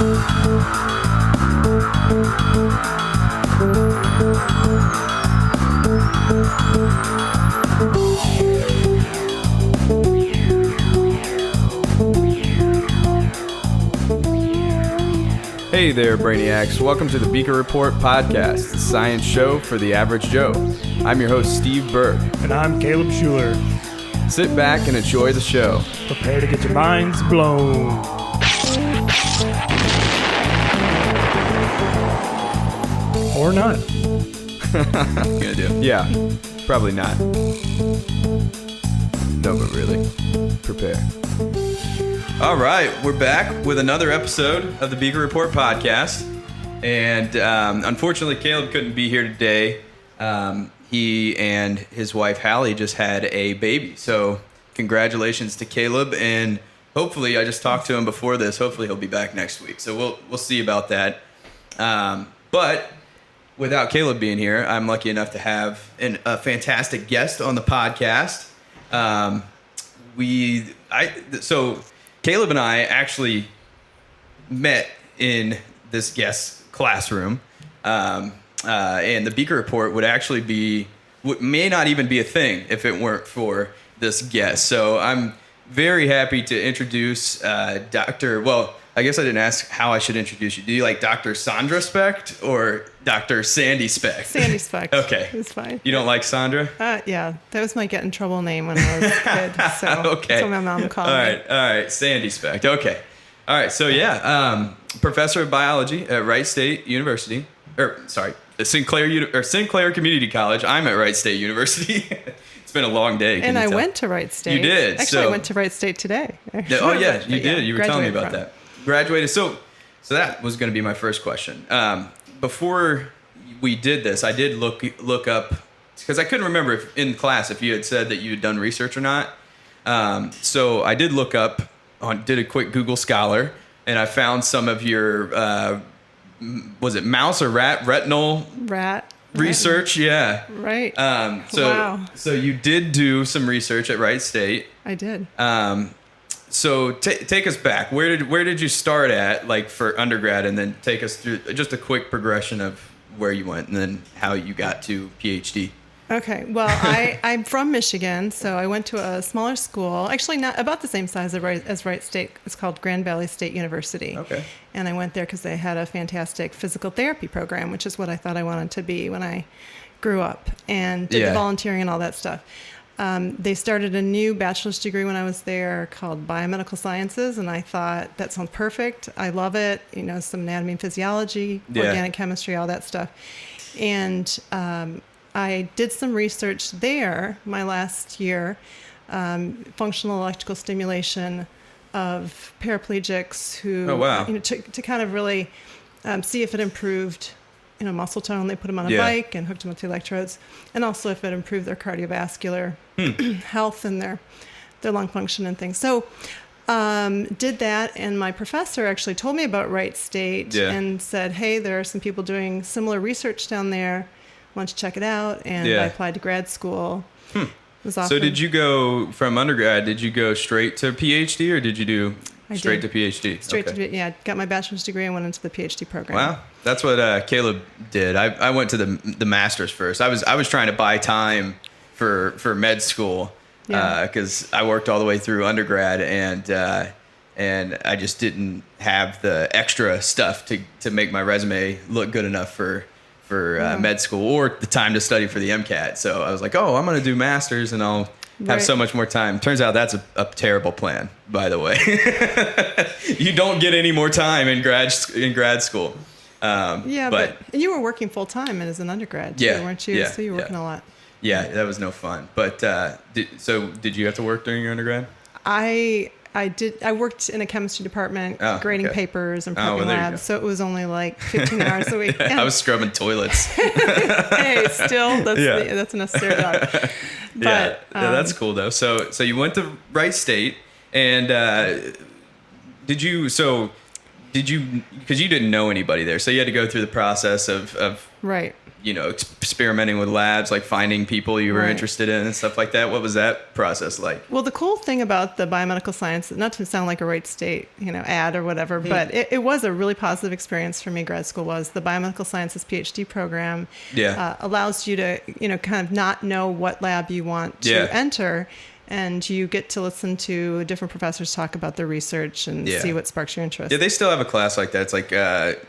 Hey there, Brainiacs. Welcome to the Beaker Report podcast, the science show for the average Joe. I'm your host, Steve Burke. And I'm Caleb Schuler. Sit back and enjoy the show. Prepare to get your minds blown. Or not. Gonna do. Yeah, probably not. No, but really, prepare. All right, we're back with another episode of the Beaker Report podcast. And unfortunately, Caleb couldn't be here today. He and his wife, Hallie, just had a baby. So congratulations to Caleb. And hopefully, I just talked to him before this. Hopefully, he'll be back next week. So we'll see about that. But without Caleb being here, I'm lucky enough to have a fantastic guest on the podcast. So Caleb and I actually met in this guest classroom, and the Beaker Report may not even be a thing if it weren't for this guest. So I'm very happy to introduce Dr. Well, I guess I didn't ask how I should introduce you. Do you like Dr. Sandra Specht or Dr. Sandy Specht? Sandy Specht. Okay. It's fine. You don't like Sandra? Yeah. That was my get in trouble name when I was a kid. So Okay. That's what my mom called me. All right. Sandy Specht. Okay. All right. So, professor of biology at Wright State University. Sinclair Community College. I'm at Wright State University. It's been a long day. And I went to Wright State. You did. Actually, I went to Wright State today. Oh, yeah. You did. You were telling me about from. that. Graduated. So that was going to be my first question. Before we did this, I did look up, because I couldn't remember in class if you had said that you had done research or not. So I did look up, did a quick Google Scholar, and I found some of your, was it mouse or retinal research? Yeah. Right. Wow. So you did do some research at Wright State. I did. So take us back. Where did you start at, like, for undergrad, and then take us through just a quick progression of where you went and then how you got to PhD. Okay. Well, I'm from Michigan, so I went to a smaller school, actually not about the same size as Wright State. It's called Grand Valley State University. Okay. And I went there because they had a fantastic physical therapy program, which is what I thought I wanted to be when I grew up, and did the volunteering and all that stuff. They started a new bachelor's degree when I was there called Biomedical Sciences, and I thought, that sounds perfect. I love it. Some anatomy and physiology, organic chemistry, all that stuff. And I did some research there my last year, functional electrical stimulation of paraplegics who, to kind of really see if it improved muscle tone. They put them on a bike and hooked them up to electrodes, and also if it improved their cardiovascular health and their lung function and things. So did that, and my professor actually told me about Wright State and said, hey, there are some people doing similar research down there. Why don't you check it out? And I applied to grad school. So did you go from undergrad, did you go straight to PhD, or did you do straight to PhD? Straight to got my bachelor's degree and went into the PhD program. Wow. That's what Caleb did. I went to the master's first. I was trying to buy time for med school because I worked all the way through undergrad, and I just didn't have the extra stuff to make my resume look good enough for med school, or the time to study for the MCAT. So I was like, I'm going to do master's and I'll have so much more time. Turns out that's a terrible plan, by the way. You don't get any more time in grad school. But you were working full time as an undergrad too, weren't you? So you were working a lot. Yeah, that was no fun. But did you have to work during your undergrad? I did. I worked in a chemistry department, grading papers and prepping labs, so it was only like 15 hours a week. I was scrubbing toilets. Hey, still, that's a necessary job. But, that's cool though. So you went to Wright State, and did you? Because you didn't know anybody there, so you had to go through the process of Right. Experimenting with labs, like finding people you were interested in and stuff like that. What was that process like? Well, the cool thing about the biomedical science, not to sound like a Wright State, ad or whatever, but it was a really positive experience for me. Grad school was the biomedical sciences PhD program. Allows you to, kind of not know what lab you want to enter. And you get to listen to different professors talk about their research and see what sparks your interest. Yeah, they still have a class like that. It's like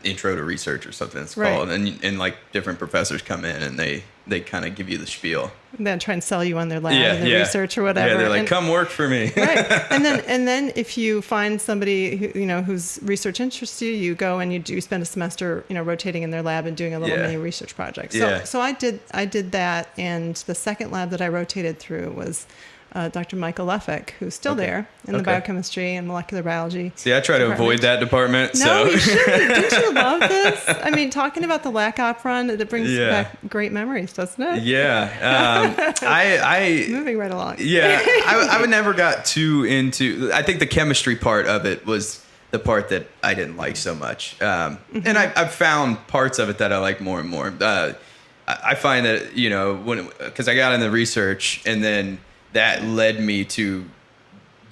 Intro to Research or something it's called. And like different professors come in and they kind of give you the spiel. And then try and sell you on their lab and their research or whatever. Yeah, they're like, come work for me. Right. And then if you find somebody who, whose research interests you, you go and you spend a semester, rotating in their lab and doing a little mini research project. So I did that. And the second lab that I rotated through was Dr. Michael Leffick, who's still there in the biochemistry and molecular biology. See, I try to avoid that department. No, you shouldn't. Didn't you love this? I mean, talking about the LAC Operon, it brings back great memories, doesn't it? Yeah. Moving right along. Yeah. I never got too into, I think the chemistry part of it was the part that I didn't like so much. And I've found parts of it that I like more and more. I find that, because I got into research and then that led me to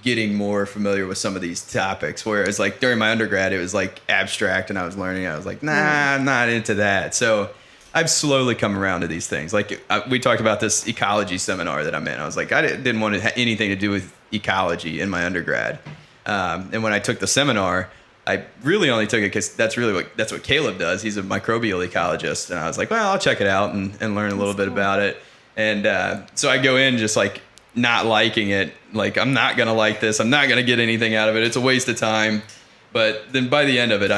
getting more familiar with some of these topics. Whereas like during my undergrad, it was like abstract and I was learning. I was like, nah, I'm not into that. So I've slowly come around to these things. Like we talked about this ecology seminar that I'm in. I was like, I didn't want to have anything to do with ecology in my undergrad. And when I took the seminar, I really only took it because that's what Caleb does. He's a microbial ecologist. And I was like, well, I'll check it out and learn a little bit about it. And so I go in just like, not liking it, like I'm not gonna like this, I'm not gonna get anything out of it, it's a waste of time. But then by the end of it,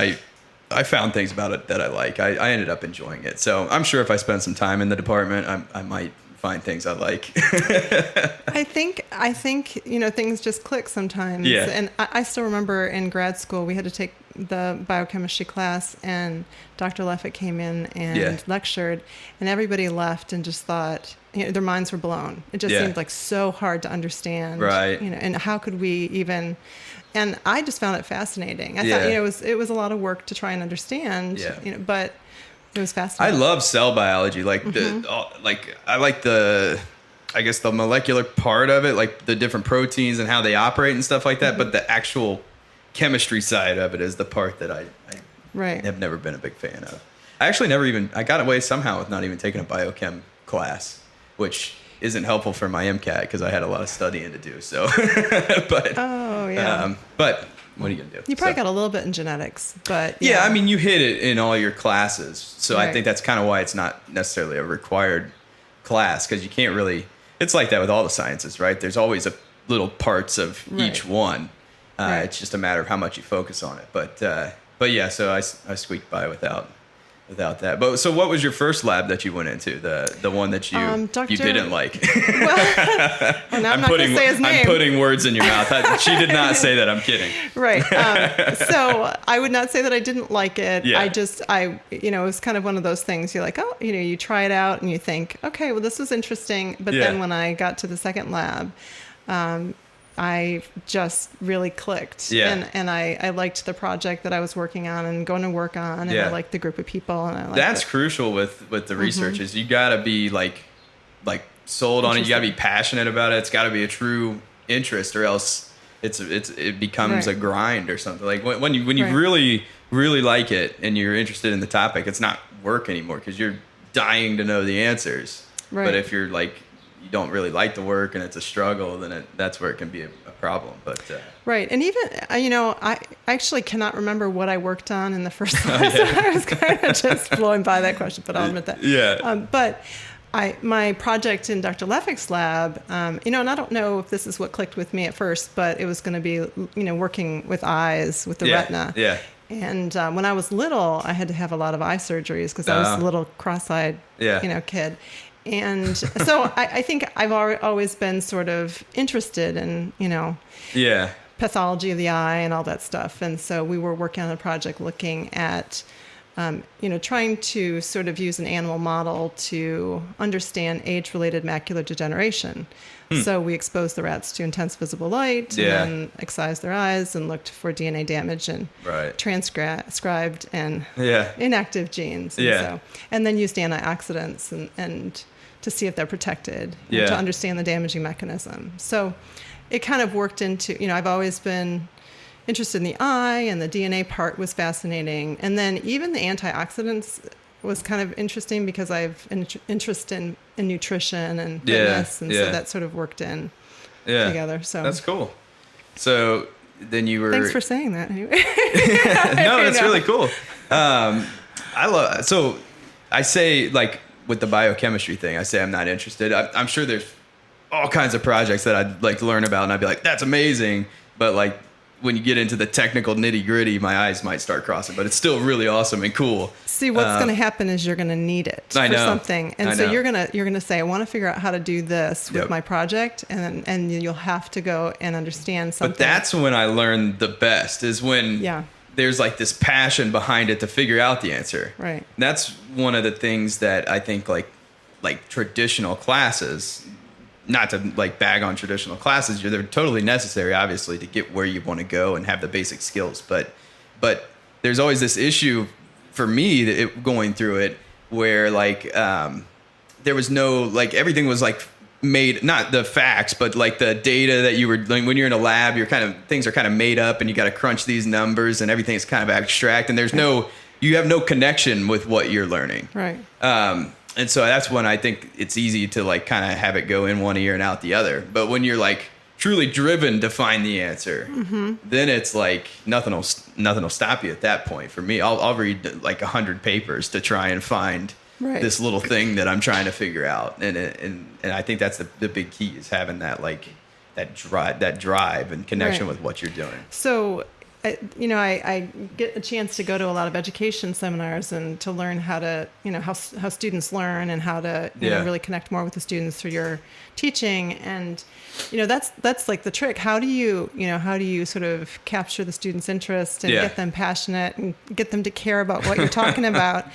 I found things about it that I like. I ended up enjoying it. So I'm sure if I spend some time in the department, I might find things I like. I think things just click sometimes. Yeah. And I still remember in grad school we had to take the biochemistry class and Dr. Leffick came in and lectured and everybody left and just thought their minds were blown. It just seemed like so hard to understand. Right. And how could we even, and I just found it fascinating. I thought it was a lot of work to try and understand, but it was fascinating. I love cell biology. Like I like the molecular part of it, like the different proteins and how they operate and stuff like that. But the actual chemistry side of it is the part that I have never been a big fan of. I actually I got away somehow with not even taking a biochem class, which isn't helpful for my MCAT because I had a lot of studying to do. So, but but what are you gonna do? You probably got a little bit in genetics, but I mean, you hit it in all your classes, so I think that's kind of why it's not necessarily a required class because you can't really. It's like that with all the sciences, right? There's always a little parts of each one. It's just a matter of how much you focus on it. But yeah, so I squeaked by without that. But so what was your first lab that you went into? The one that you didn't like? Well, now I'm not going to say his name. I'm putting words in your mouth. She did not say that. I'm kidding. Right. So I would not say that I didn't like it. Yeah. It was kind of one of those things. You're like, oh, you try it out and you think, okay, well, this was interesting. But then when I got to the second lab, I just really clicked. Yeah. And I liked the project that I was working on and going to work on. And I liked the group of people. And that's crucial with the research is you got to be like sold on it. You got to be passionate about it. It's got to be a true interest or else it becomes a grind or something. Like when you really, really like it and you're interested in the topic, it's not work anymore because you're dying to know the answers. Right. But if you're like, you don't really like the work and it's a struggle, then that's where it can be a problem. But right. And even, I actually cannot remember what I worked on in the first class. I was kind of just blowing by that question, but I'll admit that. Yeah. But my project in Dr. Leffick's lab, and I don't know if this is what clicked with me at first, but it was going to be, working with eyes, with the retina. Yeah. And when I was little, I had to have a lot of eye surgeries because I was a little cross-eyed, kid. And so I think I've always been sort of interested in, pathology of the eye and all that stuff. And so we were working on a project looking at trying to sort of use an animal model to understand age-related macular degeneration. So we exposed the rats to intense visible light and then excised their eyes and looked for DNA damage and transcribed and inactive genes. And then used antioxidants and to see if they're protected and to understand the damaging mechanism. So it kind of worked into, I've always been interested in the eye, and the DNA part was fascinating. And then even the antioxidants was kind of interesting because I have an interest in nutrition and fitness, and so that sort of worked in together. So that's cool. So then you were... Thanks for saying that anyway. No, that's really cool. So I say, like, with the biochemistry thing, I say I'm not interested. I'm sure there's all kinds of projects that I'd like to learn about, and I'd be like, that's amazing. But like, when you get into the technical nitty gritty, my eyes might start crossing, but it's still really awesome and cool. See, what's going to happen is you're going to need it for something. And so you're going to say, I want to figure out how to do this with my project. And you'll have to go and understand something. But that's when I learned the best, is when there's like this passion behind it to figure out the answer. Right. And that's one of the things that I think like traditional classes, not to like bag on traditional classes, they're totally necessary, obviously, to get where you want to go and have the basic skills. But there's always this issue for me going through it where like there was no, like, everything was like made, not the facts, but like the data that you were, like, when you're in a lab, things are kind of made up, and you got to crunch these numbers, and everything's kind of abstract, and you have no connection with what you're learning. Right. And so that's when I think it's easy to like kind of have it go in one ear and out the other. But when you're like truly driven to find the answer, then it's like nothing will stop you at that point. For me, I'll read like 100 papers to try and find this little thing that I'm trying to figure out. And I think that's the big key, is having that like that drive and connection with what you're doing. So I get a chance to go to a lot of education seminars and to learn how to, how students learn, and how to really connect more with the students through your teaching. And, that's like the trick. How do you sort of capture the students' interest and get them passionate and get them to care about what you're talking about?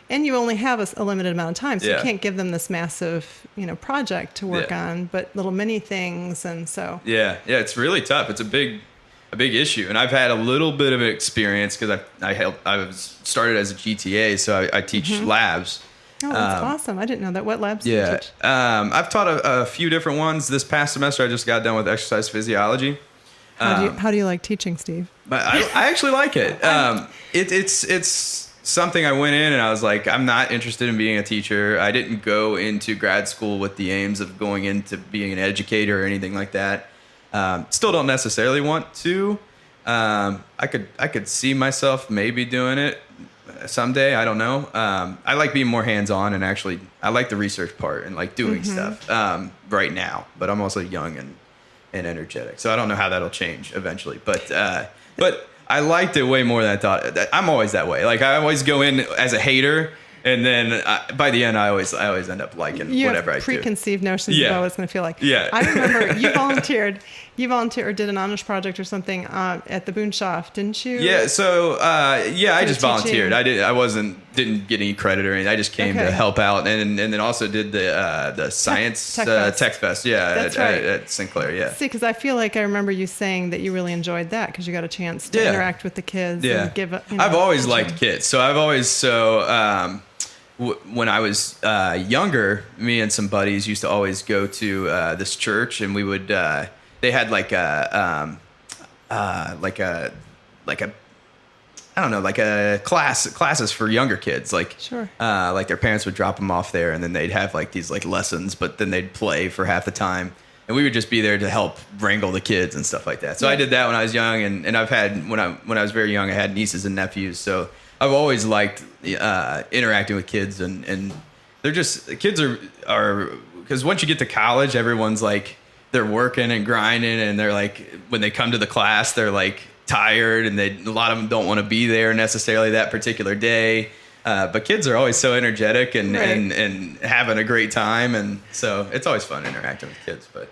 And you only have a limited amount of time, so you can't give them this massive, project to work on, but little mini things. And so. Yeah, it's really tough. It's a big issue, and I've had a little bit of experience because I was started as a GTA, so I teach labs. Oh, that's awesome! I didn't know that. What labs do you teach? I've taught a few different ones. This past semester, I just got done with exercise physiology. How do you like teaching, Steve? But I actually like it. It's something I went in and I was like, I'm not interested in being a teacher. I didn't go into grad school with the aims of going into being an educator or anything like that. Still don't necessarily want to. I could see myself maybe doing it someday. I don't know. I like being more hands-on, and actually I like the research part and like doing stuff right now. But I'm also young and energetic, so I don't know how that'll change eventually. But I liked it way more than I thought. I'm always that way. Like, I always go in as a hater. And then by the end, I always end up liking whatever I do. Preconceived notions about what it's going to feel like. Yeah. I remember you volunteered or did an honors project or something at the Boonshoff, didn't you? Yeah. So I just volunteered. I didn't get any credit or anything. I just came to help out, and then also did the science Tech Fest. Yeah. That's at Sinclair. Yeah. See, because I feel like I remember you saying that you really enjoyed that because you got a chance to interact with the kids. Yeah. And give. I've always liked kids, so I've always when I was younger, me and some buddies used to always go to this church, and we would. They had like a classes for younger kids, like like their parents would drop them off there, and then they'd have like these like lessons, but then they'd play for half the time, and we would just be there to help wrangle the kids and stuff like that. So I did that when I was young, and I've had when I was very young, I had nieces and nephews, so I've always liked interacting with kids, and they're just, kids are because once you get to college, everyone's like, they're working and grinding, and they're like, when they come to the class, they're like tired, and a lot of them don't want to be there necessarily that particular day. But kids are always so energetic and having a great time, and so it's always fun interacting with kids. But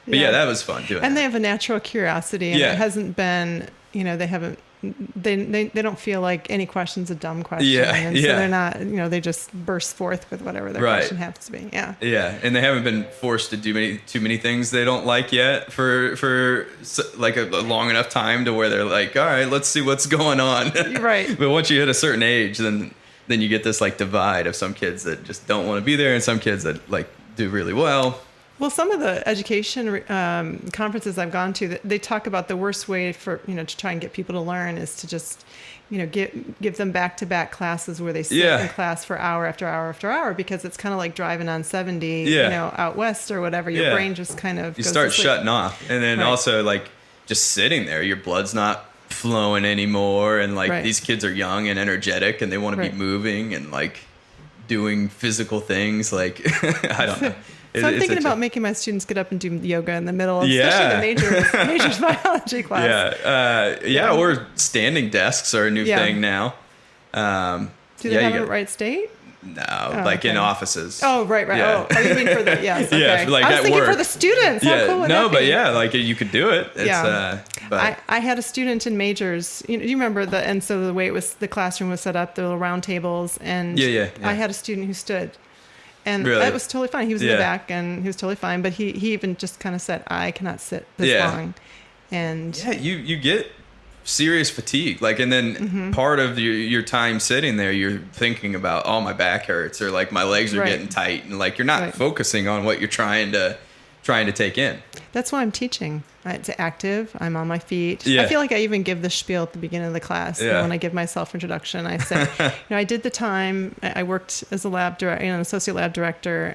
yeah, that was fun doing. And they have a natural curiosity, and it hasn't been, they haven't they don't feel like any question's a dumb question. Yeah, and so yeah. they're not, they just burst forth with whatever their Right. question happens to be. Yeah. Yeah, and they haven't been forced to do too many things they don't like yet for like a long enough time to where they're like, all right, let's see what's going on. Right. But once you hit a certain age, then you get this like divide of some kids that just don't want to be there and some kids that like do really well. Well, some of the education conferences I've gone to, they talk about the worst way for, to try and get people to learn is to just, give them back-to-back classes where they sit in class for hour after hour after hour, because it's kind of like driving on 70, out west or whatever. Your brain just kind of you goes start to sleep. shutting off, and then also like just sitting there, your blood's not flowing anymore, and like these kids are young and energetic, and they want to be moving and like doing physical things. Like I don't know. So I'm thinking about making my students get up and do yoga in the middle, especially the majors biology class. Or standing desks are a new thing now. Do they have it at Wright State? No, in offices. Oh, right. Yeah. Oh, you mean for the, yes, okay. Yeah, like I was at thinking work. for the students. How cool would that be? Like you could do it. It's, but I had a student in majors. You remember and so the way the classroom was set up, the little round tables, and I had a student who stood. And that was totally fine. He was in the back, and he was totally fine. But he even just kind of said, I cannot sit this long. And you get serious fatigue. Like, and then part of your time sitting there, you're thinking about, oh, my back hurts, or like my legs are getting tight, and like you're not focusing on what you're trying to take in. That's why I'm teaching. It's active. I'm on my feet. Yeah. I feel like I even give the spiel at the beginning of the class. Yeah. When I give my self-introduction, I say, I did the time. I worked as a lab director, an associate lab director.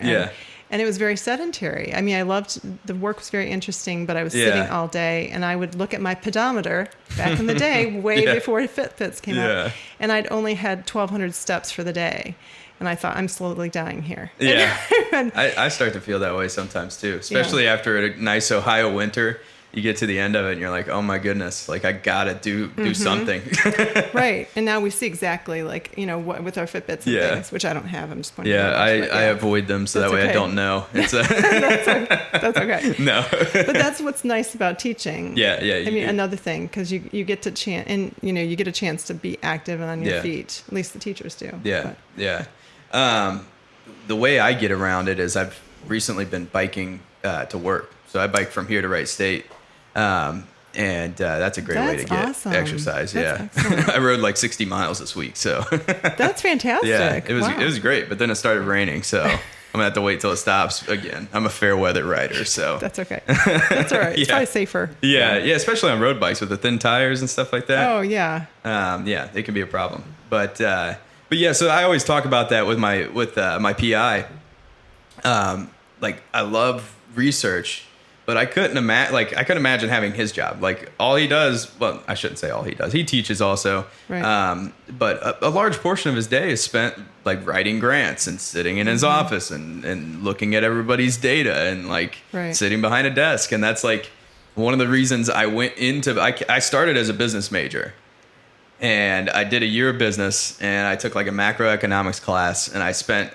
And it was very sedentary. I mean, I loved, the work was very interesting, but I was sitting all day, and I would look at my pedometer back in the day, way before Fitbits came out. And I'd only had 1,200 steps for the day. And I thought, I'm slowly dying here. Yeah. I start to feel that way sometimes too, especially after a nice Ohio winter. You get to the end of it and you're like, oh my goodness, like I gotta do something. Right. And now we see exactly like, what with our Fitbits and things, which I don't have. I'm just pointing out. I avoid them so that way I don't know. It's that's okay. No. But that's what's nice about teaching. Yeah. I mean, another thing, because you get to you get a chance to be active and on your feet. At least the teachers do. Yeah. The way I get around it is I've recently been biking to work. So I bike from here to Wright State. And that's a great way to get exercise. I rode like 60 miles this week. So that's fantastic. It was great. But then it started raining. So I'm gonna have to wait till it stops again. I'm a fair weather rider. So that's okay. That's all right. It's probably safer. Yeah. Especially on road bikes with the thin tires and stuff like that. Oh yeah. They can be a problem. But so I always talk about that with my PI. Like I love research. But I couldn't imagine having his job. Like all he does, well, I shouldn't say all he does. He teaches also. Right. But a large portion of his day is spent like writing grants and sitting in his office and looking at everybody's data and like sitting behind a desk. And that's like one of the reasons I went into, I started as a business major. And I did a year of business, and I took like a macroeconomics class, and I spent,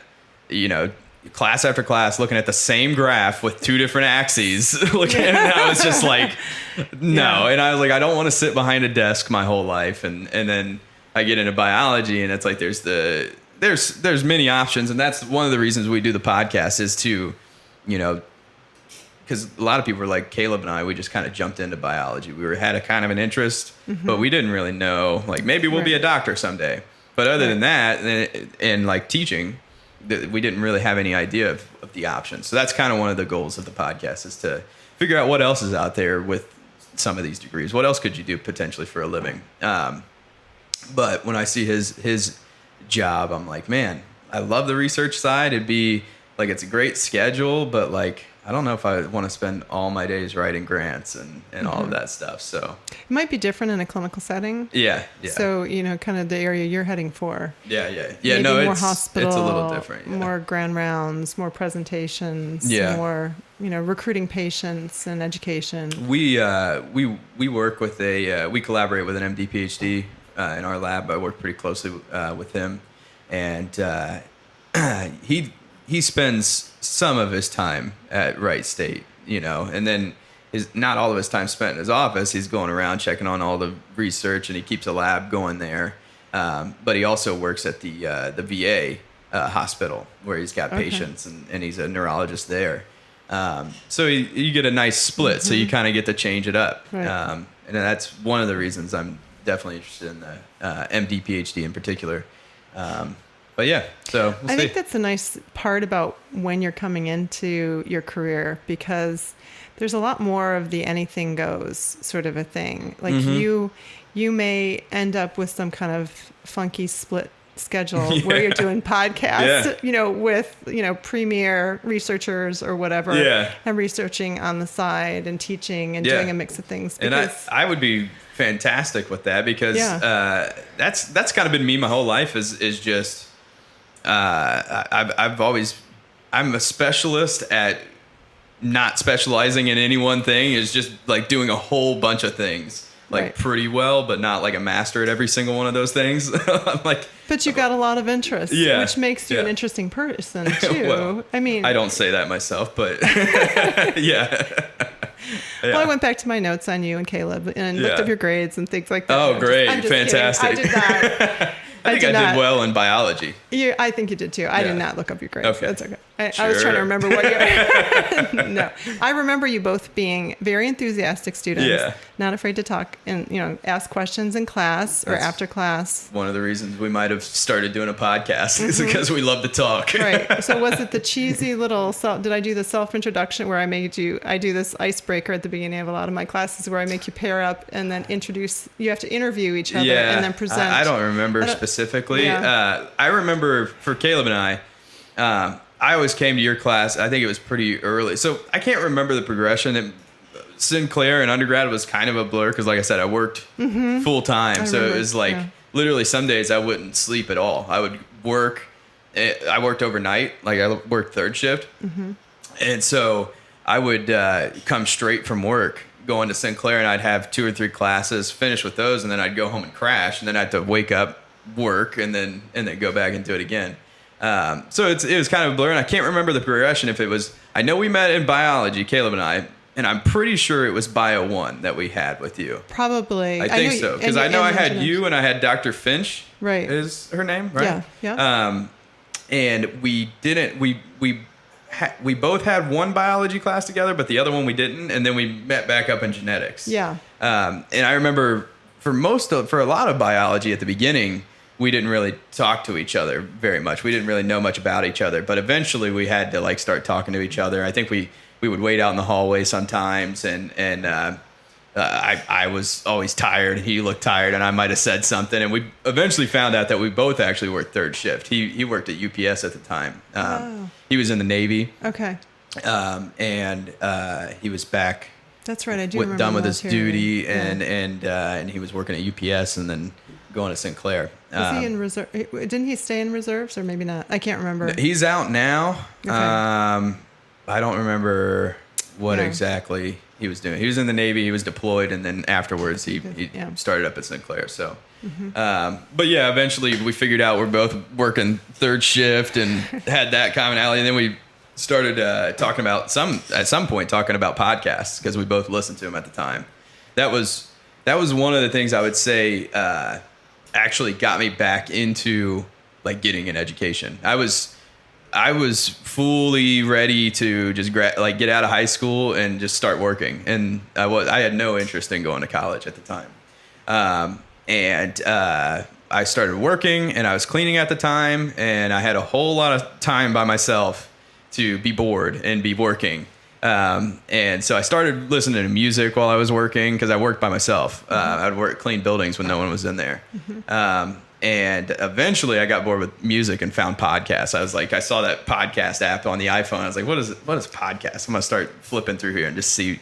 class after class looking at the same graph with two different axes. And I was just like, no. And I was like, I don't want to sit behind a desk my whole life. And then I get into biology, and it's like there's many options, and that's one of the reasons we do the podcast is to, because a lot of people were like Caleb and I, we just kind of jumped into biology. We had a kind of an interest, but we didn't really know, like maybe we'll be a doctor someday. But other than that, and like teaching, we didn't really have any idea of the options. So that's kind of one of the goals of the podcast is to figure out what else is out there with some of these degrees. What else could you do potentially for a living? But when I see his job, I'm like, man, I love the research side. It'd be like, it's a great schedule, but like, I don't know if I want to spend all my days writing grants and all of that stuff. So it might be different in a clinical setting. Yeah. So, kind of the area you're heading for. Yeah. Maybe No, more it's hospital, a little different. Yeah. More grand rounds, more presentations, more, recruiting patients and education. We work with we collaborate with an MD PhD in our lab. I work pretty closely with him, and he spends some of his time at Wright State, and then not all of his time spent in his office. He's going around checking on all the research, and he keeps a lab going there. But he also works at the VA hospital where he's got patients, and he's a neurologist there. So you get a nice split. So you kind of get to change it up. Right. And that's one of the reasons I'm definitely interested in the MD, PhD in particular. But yeah, so we'll see. think that's a nice part about when you're coming into your career, because there's a lot more of the anything goes sort of a thing. Like you may end up with some kind of funky split schedule where you're doing podcasts, with, premier researchers or whatever, and researching on the side and teaching and doing a mix of things. And I would be fantastic with that, because that's kind of been me my whole life is just I'm a specialist at not specializing in any one thing, is just like doing a whole bunch of things pretty well, but not like a master at every single one of those things. I'm like, but you've got a lot of interest, which makes you an interesting person too. Well, I mean, I don't say that myself, but Well, I went back to my notes on you and Caleb and looked up your grades and things like that. Oh, great. I'm just Fantastic. kidding. I did not. I think I did well in biology. I think you did too. I did not look up your grades. Okay. That's okay. I was trying to remember what you No. I remember you both being very enthusiastic students, not afraid to talk and, ask questions in class or after class. One of the reasons we might have started doing a podcast is because we love to talk. Right. So was it the cheesy little did I do the self-introduction where I do this icebreaker at the beginning of a lot of my classes where I make you pair up and then you have to interview each other and then present. I don't remember specifically. Yeah. I remember for Caleb and I always came to your class. I think it was pretty early. So I can't remember the progression. Sinclair and undergrad was kind of a blur because, like I said, I worked full time. So it was like literally some days I wouldn't sleep at all. I would work. I worked overnight. Like I worked third shift. And so I would come straight from work, go into Sinclair, and I'd have 2 or 3 classes, finish with those, and then I'd go home and crash. And then I'd have to wake up, work, and then go back and do it again. So it was kind of a blur, and I can't remember the progression. If it was, I know we met in biology, Caleb and I, and I'm pretty sure it was Bio 1 that we had with you. Probably. I think so, because I know I had you and I had Dr. Finch. Right. Is her name, right? Yeah. And we didn't, we both had one biology class together, but the other one we didn't, and then we met back up in genetics. Yeah. And I remember for a lot of biology at the beginning, we didn't really talk to each other very much. We didn't really know much about each other, but eventually we had to start talking to each other. I think we would wait out in the hallway sometimes, and I was always tired. He looked tired, and I might have said something, and we eventually found out that we both actually worked third shift. He worked at UPS at the time. He was in the Navy. Okay. And he was back. That's right. I do remember. Done with his duty, and he was working at UPS, and then going to Sinclair. Was he in reserve? Didn't he stay in reserves, or maybe not? I can't remember. He's out now. Okay. I don't remember what exactly he was doing. He was in the Navy. He was deployed, and then afterwards he started up at Sinclair. So, but yeah, eventually we figured out we're both working third shift and had that commonality. And then we started talking about podcasts because we both listened to them at the time. That was one of the things I would say actually got me back into getting an education. I was fully ready to just get out of high school and just start working, and I had no interest in going to college at the time. And I started working, and I was cleaning at the time, and I had a whole lot of time by myself to be bored and be working. And so I started listening to music while I was working because I worked by myself. I'd clean buildings when no one was in there. And eventually I got bored with music and found podcasts. I saw that podcast app on the iPhone. I was like, what is podcast? I'm going to start flipping through here and just see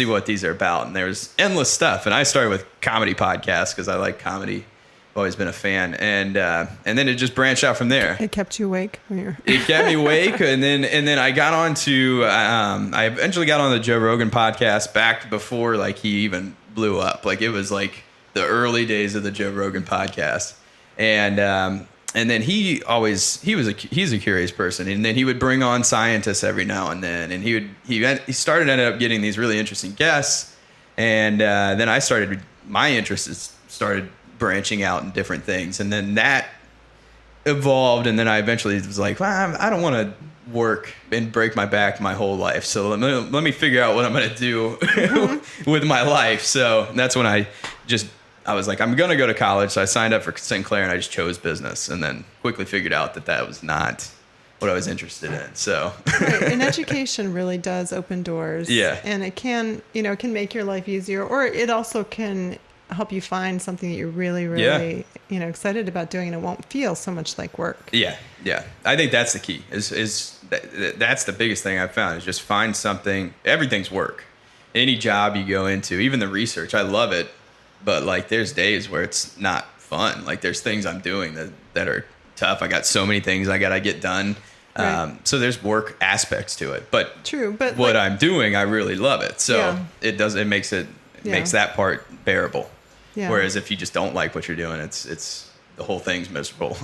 what these are about. And there's endless stuff. And I started with comedy podcasts because I like comedy. I've always been a fan. And then it just branched out from there. It kept you awake? It kept me awake. And then I got on to, I eventually got on the Joe Rogan podcast back before he even blew up. It was the early days of the Joe Rogan podcast. And and then he's a curious person, and then he would bring on scientists every now and then, and he ended up getting these really interesting guests, and then my interests started branching out in different things, and then that evolved, and then I eventually was like, well, I don't want to work and break my back my whole life, so let me figure out what I'm going to do with my life. So that's when I was like, I'm going to go to college. So I signed up for Sinclair, and I just chose business, and then quickly figured out that was not what I was interested in. So right. And education really does open doors. Yeah. And it can make your life easier, or it also can help you find something that you're really, really, excited about doing, and it won't feel so much like work. Yeah. I think that's the key. That's the biggest thing I've found is just find something. Everything's work. Any job you go into, even the research, I love it. But like, there's days where it's not fun. Like, there's things I'm doing that are tough. I got so many things I got to get done. Right. So there's work aspects to it. But true. But what I'm doing, I really love it. So it makes that part bearable. Yeah. Whereas if you just don't like what you're doing, it's the whole thing's miserable.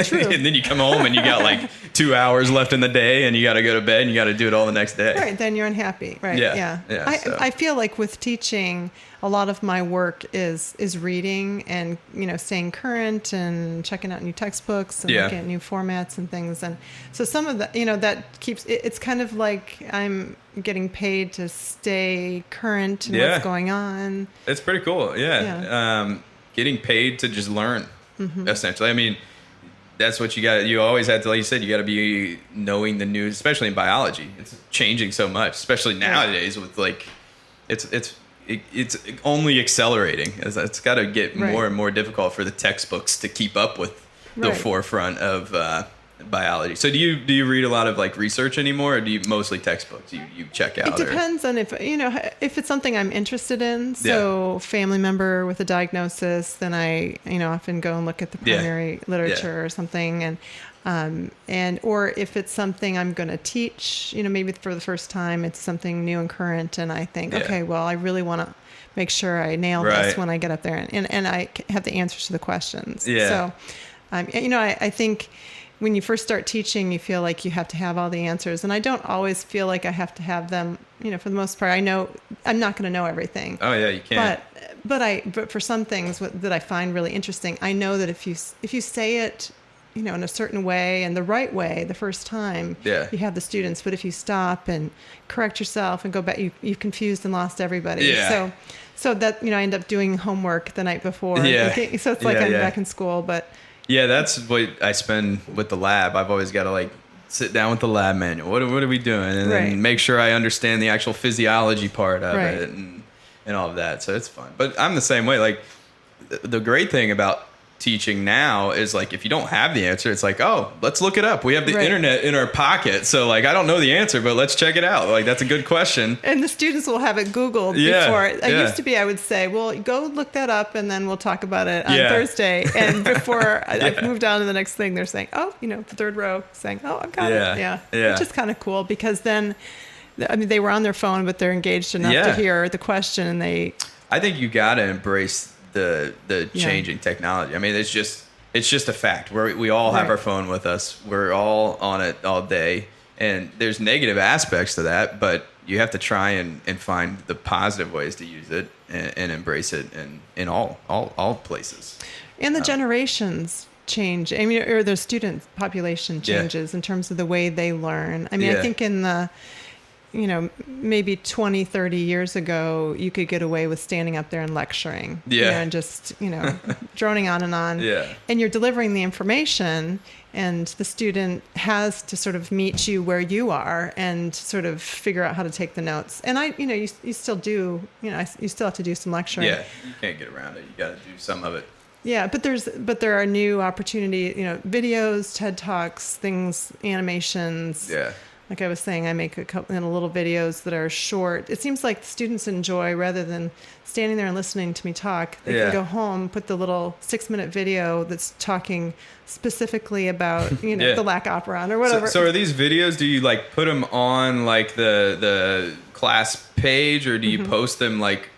True. And then you come home and you got like 2 hours left in the day, and you got to go to bed, and you got to do it all the next day. Right. Then you're unhappy. Right. Yeah. I feel like with teaching, a lot of my work is reading and, staying current and checking out new textbooks and looking at new formats and things. And so some of that, that keeps, it's kind of like I'm getting paid to stay current and what's going on. It's pretty cool. Yeah. Getting paid to just learn, essentially. I mean, that's what you always have to, like you said, you got to be knowing the news, especially in biology. It's changing so much, especially nowadays with like, it's only accelerating. It's got to get more and more difficult for the textbooks to keep up with the forefront of biology. So do you read a lot of like research anymore, or do you mostly textbooks you check out? It depends on if it's something I'm interested in. So family member with a diagnosis, then I often go and look at the primary literature or something, and or if it's something I'm going to teach, maybe for the first time, it's something new and current, and I think, okay, well, I really want to make sure I nail this when I get up there, and I have the answers to the questions. Yeah. So, I think when you first start teaching, you feel like you have to have all the answers, and I don't always feel like I have to have them. For the most part, I know I'm not going to know everything. Oh yeah, you can't. But for some things that I find really interesting, I know that if you say it, in a certain way and the right way the first time, you have the students. But if you stop and correct yourself and go back, you've confused and lost everybody. Yeah. So that I end up doing homework the night before. Yeah. So it's like I'm back in school, but. Yeah, that's what I spend with the lab. I've always got to like sit down with the lab manual. What are we doing? And then make sure I understand the actual physiology part of it and all of that. So it's fun. But I'm the same way. Like the great thing about teaching now is like, if you don't have the answer, it's like, oh, let's look it up. We have the internet in our pocket. So like, I don't know the answer, but let's check it out. Like, that's a good question. And the students will have it Googled before. Used to be, I would say, well, go look that up and then we'll talk about it on Thursday. And before I've moved on to the next thing, they're saying, oh, the third row saying, oh, I've got it. Yeah. Which is kind of cool because then, they were on their phone, but they're engaged enough to hear the question, and I think you got to embrace the changing technology. I mean, it's just a fact. We all have our phone with us. We're all on it all day, and there's negative aspects to that, but you have to try and find the positive ways to use it and embrace it in all places. And the generations change. I mean, or the student population changes in terms of the way they learn. I mean, I think in the maybe 20, 30 years ago, you could get away with standing up there and lecturing, and just, droning on and on. Yeah. And you're delivering the information, and the student has to sort of meet you where you are and sort of figure out how to take the notes. And you still do, you still have to do some lecturing. Yeah, you can't get around it. You got to do some of it. Yeah, but there are new opportunities, videos, TED Talks, things, animations. Yeah. Like I was saying, I make a couple little videos that are short. It seems like the students enjoy, rather than standing there and listening to me talk, they can go home, put the little 6-minute video that's talking specifically about, the lac operon or whatever. So are these videos, do you like put them on like the class page, or do you post them like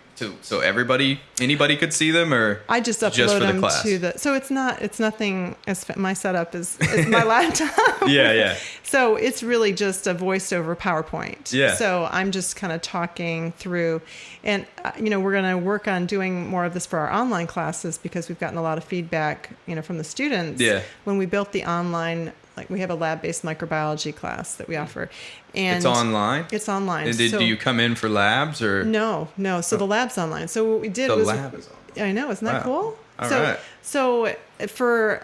so anybody could see them, or I just upload just for the them class? to the. So it's nothing. My setup is my laptop. Yeah. So it's really just a voice over PowerPoint. Yeah. So I'm just kind of talking through, and we're going to work on doing more of this for our online classes because we've gotten a lot of feedback, from the students. Yeah. When we built the online, like we have a lab-based microbiology class that we offer, and It's online. It's online. And So- do you come in for labs or? No. So the lab's online. So what we did The was lab is online. I know, isn't that Wow. cool? All so, right. So for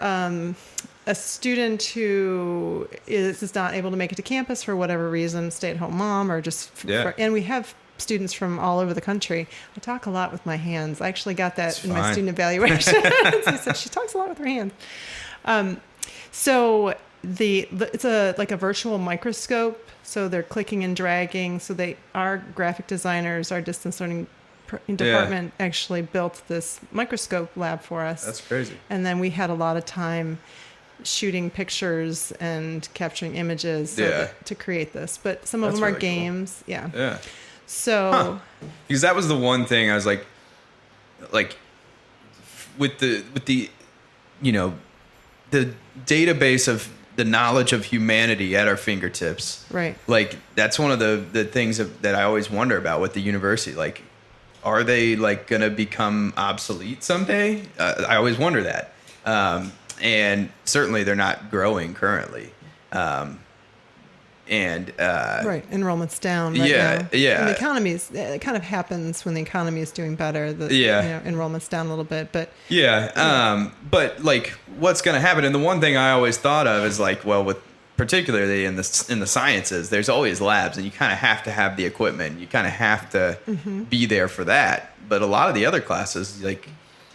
a student who is not able to make it to campus for whatever reason, stay-at-home mom, or just and we have students from all over the country. I talk a lot with my hands. I actually got that It's in my fine. student evaluation. I said she talks a lot with her hands. So it's like a virtual microscope. So they're clicking and dragging. So our graphic designers, our distance learning department actually built this microscope lab for us. That's crazy. And then we had a lot of time shooting pictures and capturing images to create this. But some of That's them are really cool. games. Yeah. Yeah. So Because that was the one thing I was like with the the database of the knowledge of humanity at our fingertips. right. Like that's one of the things that I always wonder about with the university. Like, are they like gonna become obsolete someday? I always wonder that. And certainly they're not growing currently. Right, enrollment's down right now. Yeah. And the economy's, it kind of happens when the economy is doing better. Enrollment's down a little bit, but But like, what's going to happen? And the one thing I always thought of is like, well, with particularly in the sciences, there's always labs, and you kind of have to have the equipment. You kind of have to be there for that. But a lot of the other classes, like,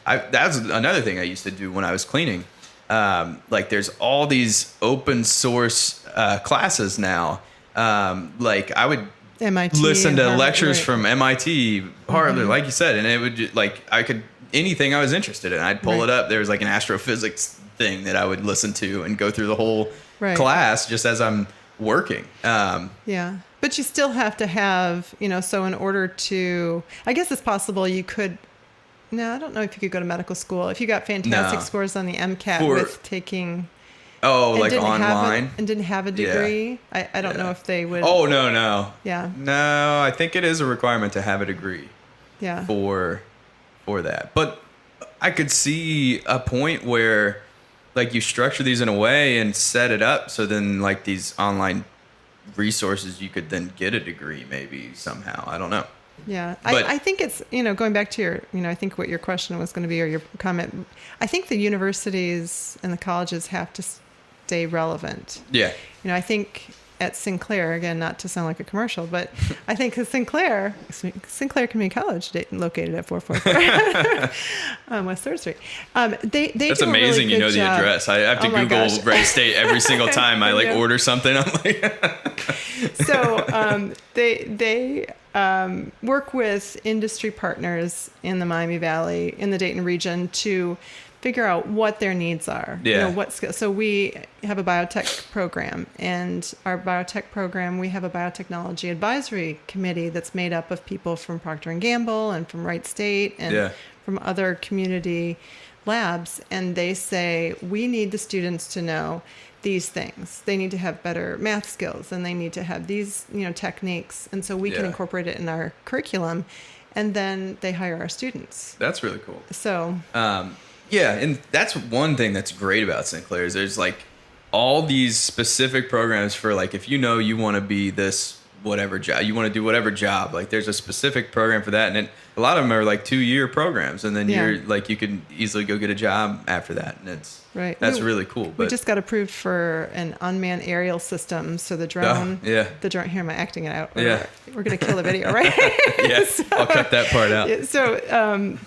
that's another thing I used to do when I was cleaning. Like, there's all these open source classes now. Like, I would MIT listen to Harvard, lectures right. from MIT, Harvard, like you said, and it would anything I was interested in, I'd pull it up. There was like an astrophysics thing that I would listen to and go through the whole class just as I'm working. Yeah. But you still have to have, so in order to, I guess it's possible you could, no, I don't know if you could go to medical school. If you got fantastic scores on the MCAT with taking... like online? And didn't have a degree. Yeah. I don't know if they would... Oh, no. Yeah. No, I think it is a requirement to have a degree. Yeah. For that. But I could see a point where like you structure these in a way and set it up so then like these online resources you could then get a degree maybe somehow. I don't know. Yeah. But, I think it's, going back to your, I think what your question was going to be or your comment, I think the universities and the colleges have to stay relevant. Yeah. I think at Sinclair, again, not to sound like a commercial, but I think at Sinclair Community College, Dayton, located at 444 West 3rd Street. They That's do a amazing. really good the job. address. I have to Google Wright State every single time I order something. I'm like, So they work with industry partners in the Miami Valley, in the Dayton region, to figure out what their needs are. Yeah. So we have a biotech program, and our biotech program, we have a biotechnology advisory committee that's made up of people from Procter & Gamble and from Wright State and from other community labs. And they say, we need the students to know these things. They need to have better math skills, and they need to have these, techniques. And so we can incorporate it in our curriculum, and then they hire our students. That's really cool. So, yeah, and that's one thing that's great about Sinclair is there's like all these specific programs for like if you want to be this whatever job, you want to do whatever job, like there's a specific program for that, and a lot of them are like 2-year programs, and then you're like you can easily go get a job after that, and it's that's really cool. But we just got approved for an unmanned aerial system, so the drone. The drone. Here, am I acting it out? We're gonna kill the video, right? So, I'll cut that part out. So,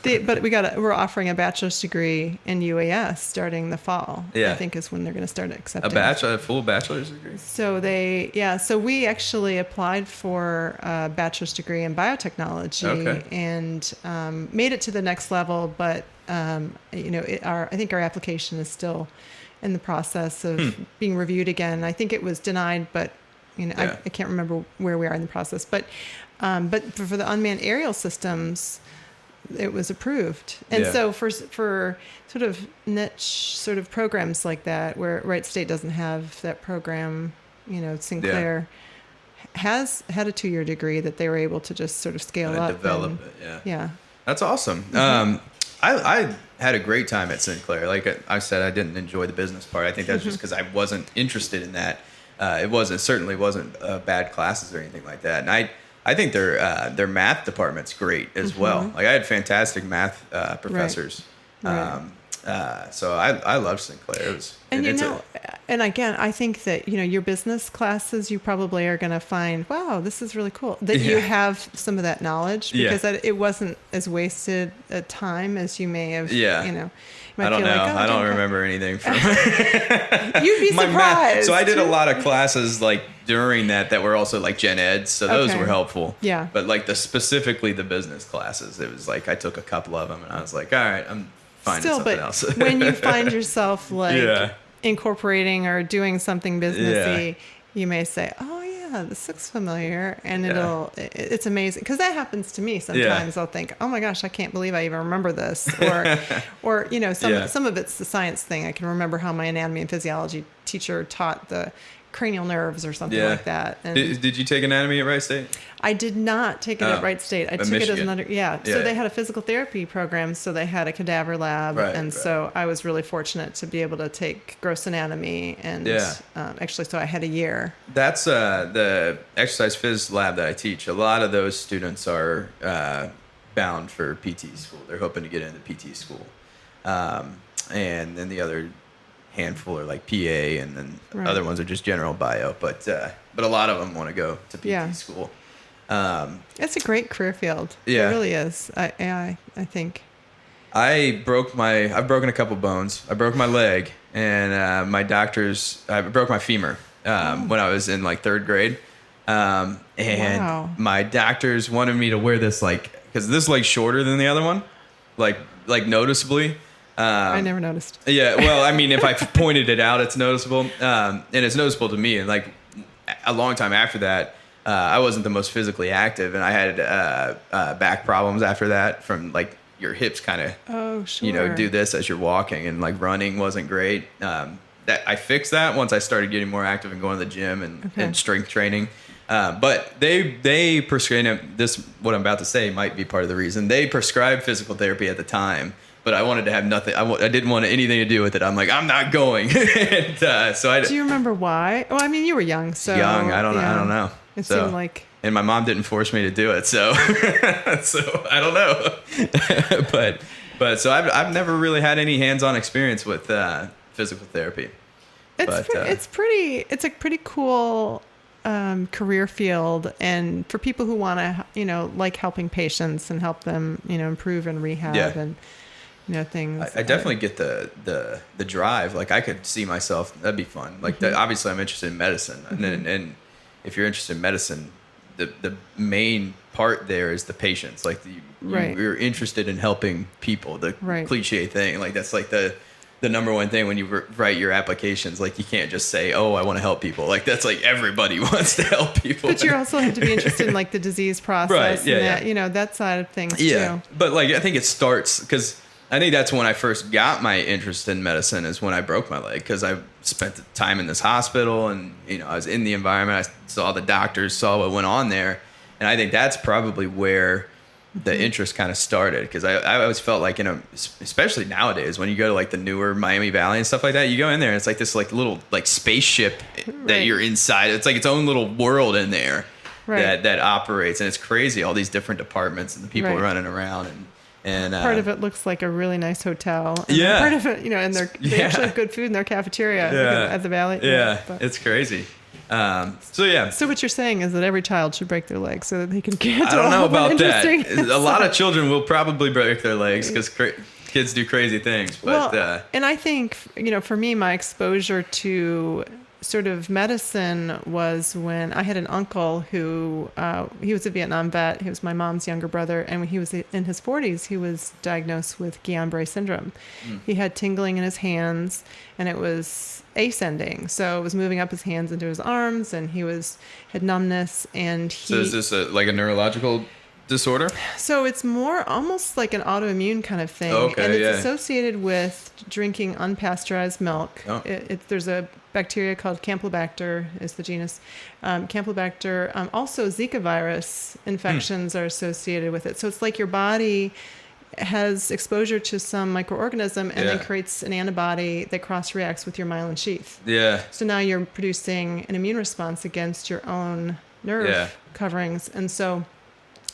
but we're offering a bachelor's degree in UAS starting the fall. I think is when they're gonna start accepting. A full bachelor's degree. So so we actually applied for a bachelor's degree in biotechnology and made it to the next level, but I think our application is still in the process of being reviewed again. I think it was denied, but I can't remember where we are in the process. But for the unmanned aerial systems, it was approved. And Yeah. so for sort of niche sort of programs like that, where Wright State doesn't have that program, Sinclair has had a 2-year degree that they were able to just sort of scale up. Develop it, yeah. Yeah. That's awesome. I had a great time at Sinclair. Like I said, I didn't enjoy the business part. I think that's just because I wasn't interested in that. It certainly wasn't bad classes or anything like that. And I think their math department's great as well. Like I had fantastic math professors. Right. So I loved Sinclair. It was, And and again, I think that your business classes, you probably are going to find, wow, this is really cool that you have some of that knowledge, because it wasn't as wasted a time as you may have. Yeah. You I don't feel know. like, I don't remember anything from You'd be my surprised. math. So I did a lot of classes like during that were also like gen eds. So those Okay. were helpful. Yeah. But like specifically the business classes, it was like I took a couple of them and I was like, all right, I'm finding something else. When you find yourself like Yeah. incorporating or doing something businessy, Yeah. you may say, "Oh yeah, this looks familiar," and it's amazing, because that happens to me sometimes. I'll think, "Oh my gosh, I can't believe I even remember this," or some of it's the science thing. I can remember how my anatomy and physiology teacher taught the cranial nerves or something like that. And Did you take anatomy at Wright State? I did not take it at Wright State. I took it as Michigan. So they had a physical therapy program, so they had a cadaver lab, so I was really fortunate to be able to take gross anatomy, and actually, so I had a year. That's the exercise phys lab that I teach. A lot of those students are bound for PT school. They're hoping to get into PT school, and then the other handful are like PA, and then other ones are just general bio. But a lot of them want to go to PT school. It's a great career field. Yeah. It really is. I think. I've broken a couple bones. I broke my leg, and I broke my femur when I was in like 3rd grade. And my doctors wanted me to wear this because this leg's shorter than the other one, like noticeably. I never noticed. Yeah, well, I mean, if I pointed it out, it's noticeable, and it's noticeable to me. And like a long time after that, I wasn't the most physically active, and I had back problems after that from like your hips kind of, do this as you're walking, and like running wasn't great. That I fixed that once I started getting more active and going to the gym and strength training. But they prescribed this. What I'm about to say might be part of the reason they prescribed physical therapy at the time. But I wanted to have nothing. I didn't want anything to do with it. I'm like, I'm not going. And, so do you remember why? Well, I mean, you were young, so young. I don't know. It seemed like. And my mom didn't force me to do it, so so I don't know. but so I've never really had any hands-on experience with physical therapy. It's a pretty cool career field, and for people who want to like helping patients and help them improve and rehab and things. I definitely get the drive. Like I could see myself. That'd be fun. Like obviously I'm interested in medicine, and if you're interested in medicine, the main part there is the patients. Like you're interested in helping people. The cliche thing. Like that's like the number one thing when you write your applications. Like you can't just say, "Oh, I want to help people." Like that's like everybody wants to help people. But you also have to be interested in like the disease process, that side of things too. But like I think it starts because I think that's when I first got my interest in medicine, is when I broke my leg, because I spent the time in this hospital, and I was in the environment. I saw the doctors, saw what went on there, and I think that's probably where the interest kind of started, because I always felt like, especially nowadays when you go to like the newer Miami Valley and stuff like that, you go in there and it's like this like little like spaceship that you're inside. It's like its own little world in there that operates, and it's crazy, all these different departments and the people running around, and part of it looks like a really nice hotel. And part of it, and they actually have good food in their cafeteria at the Valley. It's crazy. So what you're saying is that every child should break their leg so that they can get. I don't know about that. A lot of children will probably break their legs because kids do crazy things. But and I think for me, my exposure to sort of medicine was when I had an uncle who he was a Vietnam vet. He was my mom's younger brother, and when he was in his 40s, he was diagnosed with Guillain-Barré syndrome. He had tingling in his hands, and it was ascending, so it was moving up his hands into his arms, and he had numbness, and So is this like a neurological disorder? So it's more almost like an autoimmune kind of thing. Okay, and it's yeah. associated with drinking unpasteurized milk. Oh. There's a bacteria called Campylobacter is the genus. Campylobacter. Also Zika virus infections are associated with it. So it's like your body has exposure to some microorganism and then creates an antibody that cross-reacts with your myelin sheath. Yeah. So now you're producing an immune response against your own nerve coverings. And so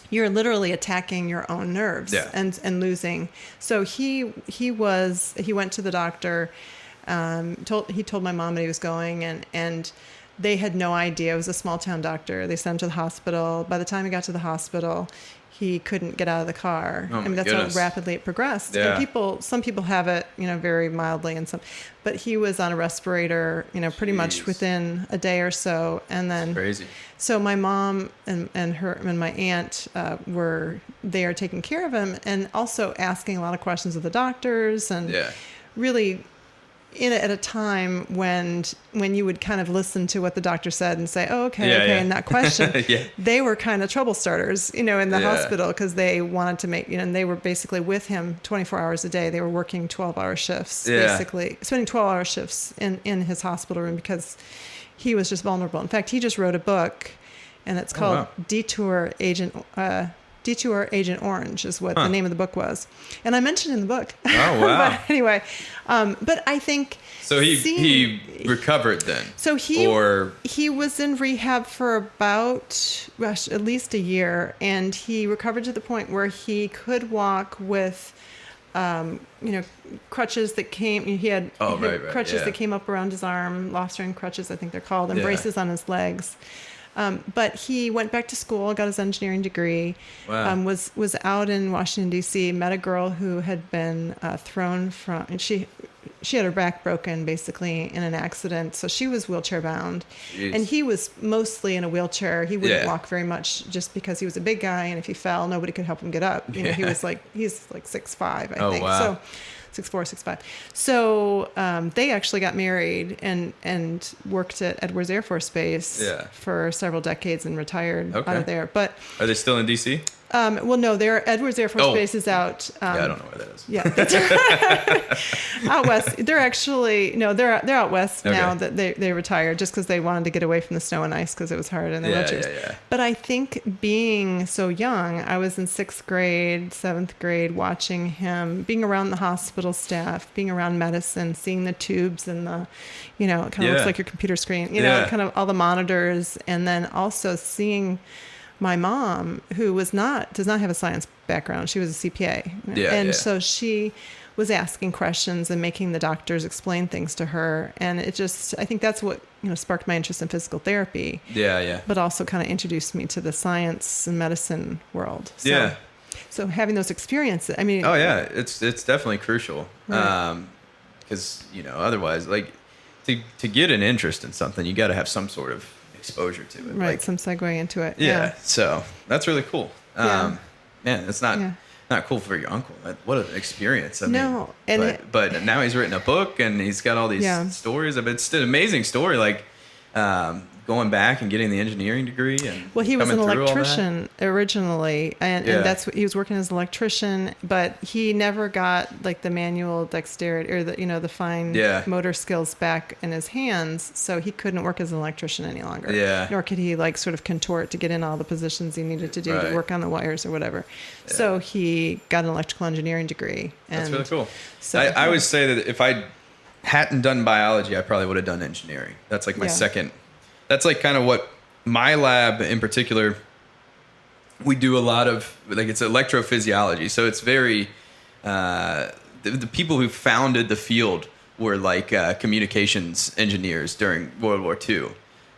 you're literally attacking your own nerves and losing. So he went to the doctor, he told my mom that he was going, and they had no idea. It was a small town doctor. They sent him to the hospital. By the time he got to the hospital, he couldn't get out of the car. Oh, I mean, that's goodness. how rapidly it progressed. Yeah. And some people have it, very mildly, but he was on a respirator, pretty much within a day or so. And then, Crazy. So my mom and my aunt were there taking care of him, and also asking a lot of questions of the doctors, and really at a time when you would kind of listen to what the doctor said and say, oh, okay, and not question. They were kind of trouble starters, in the hospital, because they wanted to make, and they were basically with him 24 hours a day. They were working 12-hour shifts, basically spending 12-hour shifts in his hospital room because he was just vulnerable. In fact, he just wrote a book, and it's called Detour Agent Orange is what the name of the book was. And I mentioned in the book. Oh, wow. But anyway, but I think... So he recovered then? So he was in rehab for about at least a year, and he recovered to the point where he could walk with... crutches that came. He had crutches that came up around his arm, Lofstern crutches, I think they're called, and braces on his legs. But he went back to school, got his engineering degree. Wow. Was out in Washington D.C. Met a girl who had been thrown from, and she had her back broken basically in an accident, so she was wheelchair bound. Jeez. And he was mostly in a wheelchair. He wouldn't walk very much just because he was a big guy, and if he fell, nobody could help him get up. He's like 6'5", I think. Wow. So 6'4", 6'5". So they actually got married and worked at Edwards Air Force Base for several decades and retired out of there. But are they still in D.C.? Well, no, Edwards Air Force Base is out. I don't know where that is. Yeah, that's out west. They're actually they're out west now that they retired just because they wanted to get away from the snow and ice because it was hard in their wheelchairs. Yeah. But I think being so young, I was in 6th grade, 7th grade, watching him, being around the hospital staff, being around medicine, seeing the tubes and the, it kind of looks like your computer screen, kind of all the monitors, and then also seeing my mom, who does not have a science background. She was a CPA. So she was asking questions and making the doctors explain things to her. And I think that's what, sparked my interest in physical therapy. Yeah. But also kind of introduced me to the science and medicine world. So, So having those experiences, I mean. Oh yeah, it's definitely crucial. Right. Because, otherwise, like to get an interest in something, you got to have some sort of exposure to it, right? Some segue into it. Yeah. So that's really cool. Man, it's not cool for your uncle. What an experience. I mean, but now he's written a book and he's got all these stories. It's an amazing story. Like going back and getting the engineering degree. And he was an electrician originally, and that's what he was working as an electrician, but he never got like the manual dexterity or the fine motor skills back in his hands, so he couldn't work as an electrician any longer. Nor could he sort of contort to get in all the positions he needed to do to work on the wires or whatever. So he got an electrical engineering degree. And that's really cool. So I always say that if I hadn't done biology, I probably would have done engineering. That's like my second. That's like kind of what my lab in particular, we do a lot of, it's electrophysiology. So it's very, the people who founded the field were communications engineers during World War II.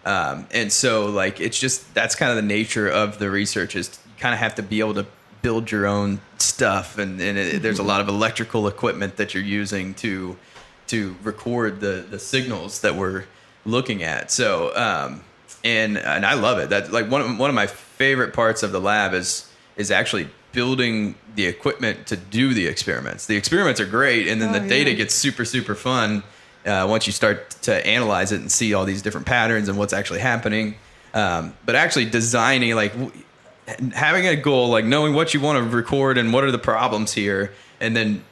And so it's just, that's kind of the nature of the research is you kind of have to be able to build your own stuff. And there's a lot of electrical equipment that you're using to record the signals that we're looking at. So and I love it. That one of my favorite parts of the lab is actually building the equipment to do the experiments. The experiments are great, and then the data gets super fun once you start to analyze it and see all these different patterns and what's actually happening. But actually designing having a goal, like knowing what you want to record and what are the problems here, and then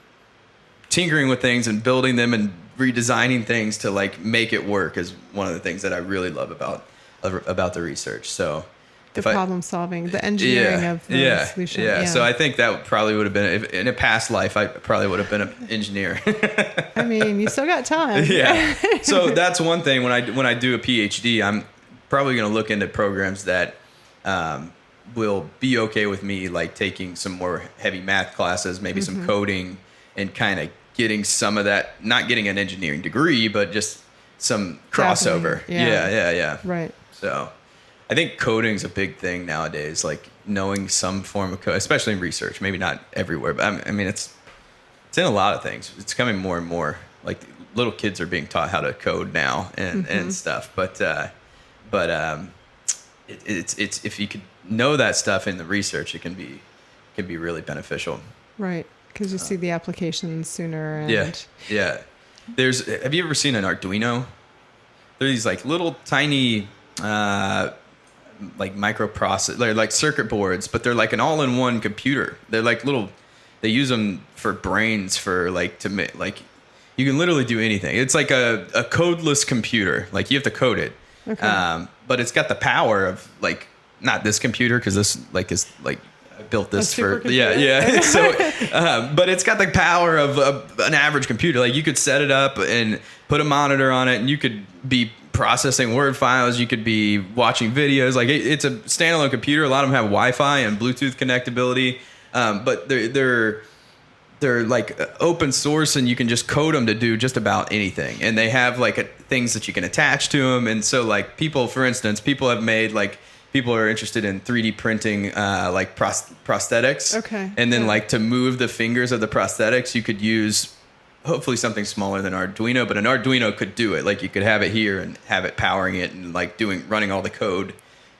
tinkering with things and building them and redesigning things to like make it work is one of the things that I really love about the research. So the problem solving, the engineering of the solution. Yeah. So I think that probably would have been, in a past life, I probably would have been an engineer. I mean, you still got time. Yeah. So that's one thing. When I do a PhD, I'm probably going to look into programs that will be okay with me, like taking some more heavy math classes, maybe some coding, and kind of getting some of that, not getting an engineering degree, but just some crossover. Yeah. Right. So I think coding's a big thing nowadays, like knowing some form of code, especially in research, maybe not everywhere, but I mean, it's in a lot of things. It's coming more and more, like little kids are being taught how to code now and stuff. But it's if you could know that stuff in the research, it can be really beneficial. Right. Because you see the applications sooner. And Yeah. Have you ever seen an Arduino? They're these like little tiny, like microprocessor, they're like circuit boards, but they're like an all-in-one computer. They're like they use them for brains for like to make, like you can literally do anything. It's like a codeless computer. Like you have to code it. Okay. But it's got the power of like, not this computer, because this like is like, I built this for so but it's got the power of an average computer. Like you could set it up and put a monitor on it, and you could be processing Word files, you could be watching videos. Like it's a standalone computer. A lot of them have Wi-Fi and Bluetooth connectability, but they're like open source, and you can just code them to do just about anything. And they have like things that you can attach to them. And so like people have made like, people are interested in 3D printing like prosthetics. Okay. And then like to move the fingers of the prosthetics, you could use hopefully something smaller than Arduino, but an Arduino could do it. Like you could have it here and have it powering it and like running all the code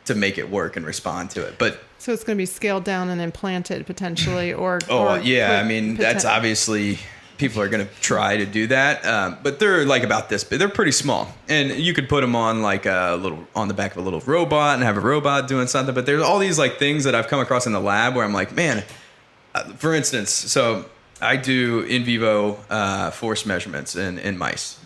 to make it work and respond to it. But so it's going to be scaled down and implanted potentially, I mean, that's obviously, people are going to try to do that. But they're like about this big. They're pretty small, and you could put them on like on the back of a little robot and have a robot doing something. But there's all these like things that I've come across in the lab where I'm like, man, for instance, so I do in vivo force measurements in mice.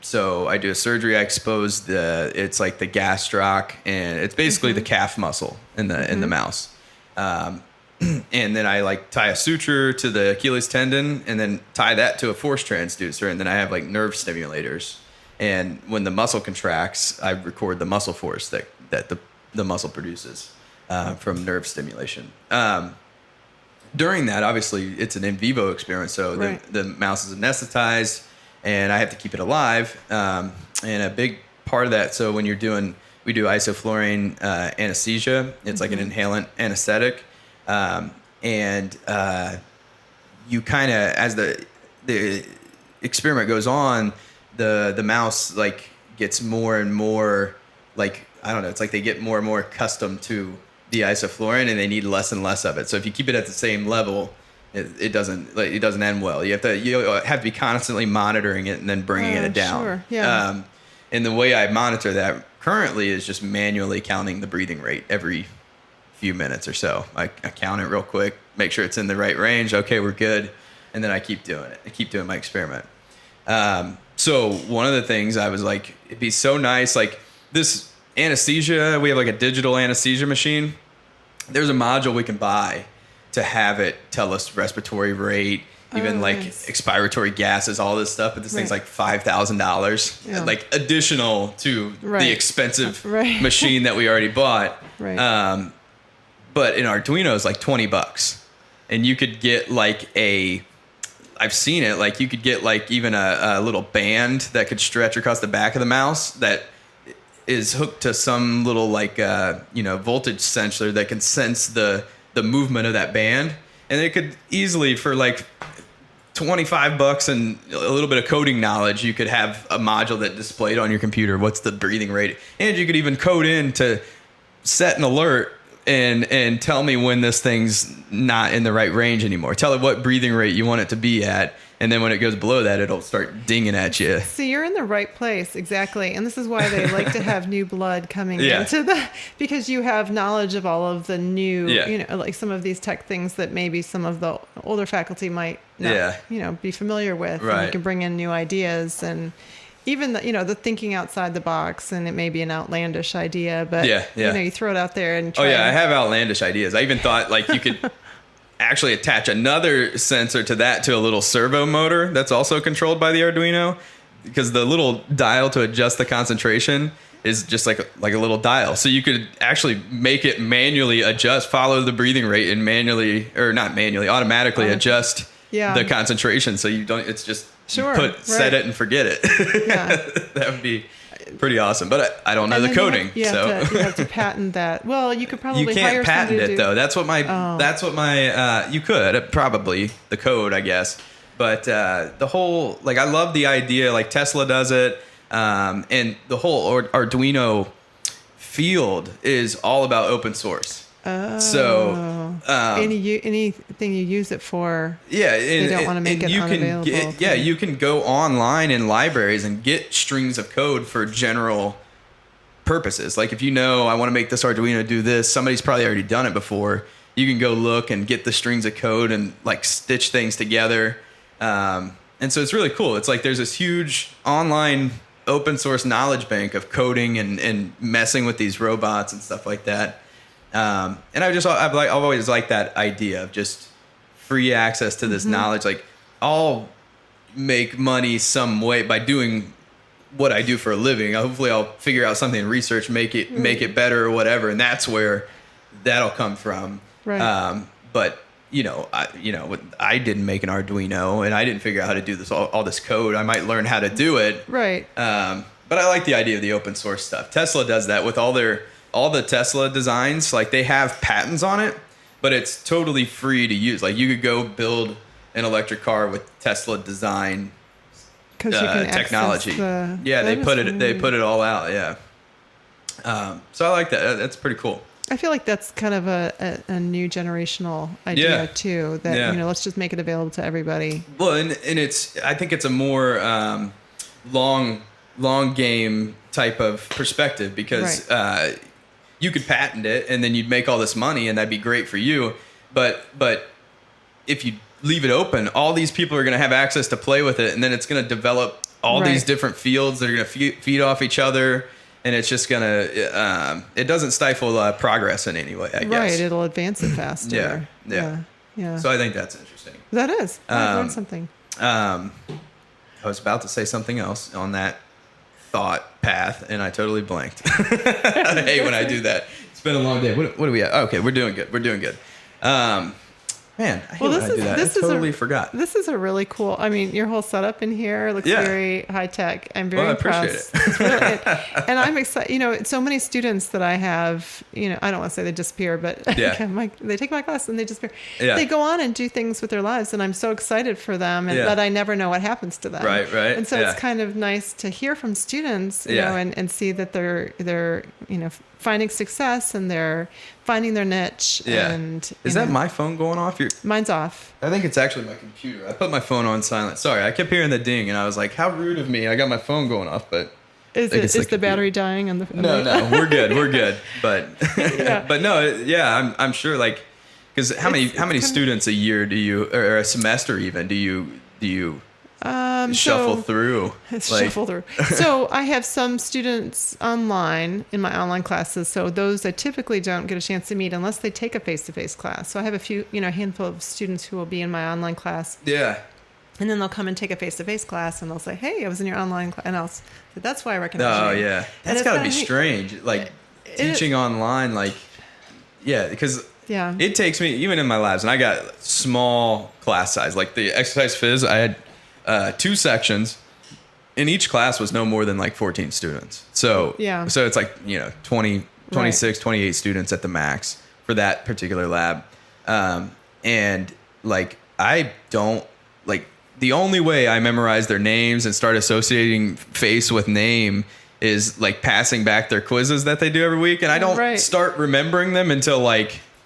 So I do a surgery. I expose it's like the gastroc, and it's basically the calf muscle in the mouse. And then I like tie a suture to the Achilles tendon, and then tie that to a force transducer, and then I have like nerve stimulators. And when the muscle contracts, I record the muscle force that the muscle produces from nerve stimulation. During that, obviously, it's an in vivo experiment, so the mouse is anesthetized, and I have to keep it alive. And a big part of that, so when we do isoflurane anesthesia, it's like an inhalant anesthetic. And you kind of, as the experiment goes on, the mouse like gets more and more like, I don't know, it's like they get more and more accustomed to the isoflurane, and they need less and less of it. So if you keep it at the same level, it doesn't end well. You have to be constantly monitoring it and then bringing it down. Sure. Yeah. And the way I monitor that currently is just manually counting the breathing rate every few minutes or so. I count it real quick, make sure it's in the right range. Okay, we're good. And then I keep doing it. I keep doing my experiment. So one of the things I was like, it'd be so nice, like this anesthesia, we have like a digital anesthesia machine. There's a module we can buy to have it tell us respiratory rate, even like expiratory gases, all this stuff. But this thing's like $5,000, like additional to the expensive machine that we already bought. Right. But in Arduino, it's like $20, and you could get like I've seen it, like you could get like even a little band that could stretch across the back of the mouse that is hooked to some little like voltage sensor that can sense the movement of that band, and it could easily, for like $25 and a little bit of coding knowledge, you could have a module that displayed on your computer what's the breathing rate, and you could even code in to set an alert and tell me when this thing's not in the right range anymore. Tell it what breathing rate you want it to be at, And then when it goes below that, it'll start dinging at you. See, you're in the right place. Exactly. And this is why they like to have new blood coming Yeah. into because you have knowledge of all of the new, Yeah. like some of these tech things that maybe some of the older faculty might not, be familiar with. Right. And you can bring in new ideas and even the thinking outside the box, and it may be an outlandish idea, but you throw it out there and try. Oh yeah, I have outlandish ideas. I even thought like you could actually attach another sensor to that to a little servo motor that's also controlled by the Arduino, because the little dial to adjust the concentration is just like a little dial. So you could actually make it manually adjust, follow the breathing rate, and automatically adjust the concentration. So you don't. It's just set it and forget it. Yeah. That would be pretty awesome. But I don't know the coding. You have to patent that. Well, you could probably you can't patent it though. That's what my you could probably the code, I guess. But the whole I love the idea, like Tesla does it, and the whole Arduino field is all about open source. So anything you use it for, they don't want to make it unavailable. You can go online in libraries and get strings of code for general purposes. Like if I want to make this Arduino do this, somebody's probably already done it before. You can go look and get the strings of code and stitch things together. And so it's really cool. It's like there's this huge online open source knowledge bank of coding and messing with these robots and stuff like that. And I've always liked that idea of just free access to this knowledge. Like I'll make money some way by doing what I do for a living. Hopefully I'll figure out something in research, make it better or whatever. And that's where that'll come from. Right. But I didn't make an Arduino and I didn't figure out how to do this, all this code. I might learn how to do it. Right. But I like the idea of the open source stuff. Tesla does that with all the Tesla designs. Like they have patents on it, but it's totally free to use. Like you could go build an electric car with Tesla design technology. They put it all out. Yeah. So I like that. That's pretty cool. I feel like that's kind of a new generational idea too. That let's just make it available to everybody. Well, and I think it's a more long game type of perspective because you could patent it and then you'd make all this money and that'd be great for you. But if you leave it open, all these people are going to have access to play with it, and then it's going to develop all these different fields that are going to feed off each other. And it's just going to, it doesn't stifle progress in any way, I guess. Right, it'll advance it faster. Yeah. So I think that's interesting. That is. I learned something. I was about to say something else on that thought path, and I totally blanked. I hate when I do that. It's been a long day. What are we at? Okay, we're doing good. Man, I hate when I do that. I totally forgot. This is a really cool. I mean, your whole setup in here looks very high tech. I'm very impressed. I appreciate it. And I'm excited. So many students that I have. I don't want to say they disappear, but they take my class and they disappear. Yeah. They go on and do things with their lives, and I'm so excited for them. But I never know what happens to them. Right. And so it's kind of nice to hear from students, you know, and see that they're finding success and they're finding their niche. Yeah. And is that my phone going off? Mine's off. I think it's actually my computer. I put my phone on silent. Sorry, I kept hearing the ding, and I was like, "How rude of me!" I got my phone going off, but is the battery dying on the? No, we're good. But but no, I'm sure. Like, because how many students a year do you, or a semester even, do you shuffle through? Shuffle through. So I have some students online in my online classes. So those I typically don't get a chance to meet unless they take a face-to-face class. So I have a handful of students who will be in my online class. Yeah. And then they'll come and take a face-to-face class, and they'll say, "Hey, I was in your online class," and I'll say, "That's why I recognize you." Oh yeah, that's got to be strange. Like teaching online, because it takes me, even in my labs, and I got small class size. Like the exercise phys, I had 2 sections, and each class was no more than 14 students. So so it's 20, 26, 28 students at the max for that particular lab. And I don't the only way I memorize their names and start associating face with name is passing back their quizzes that they do every week. And I don't start remembering them until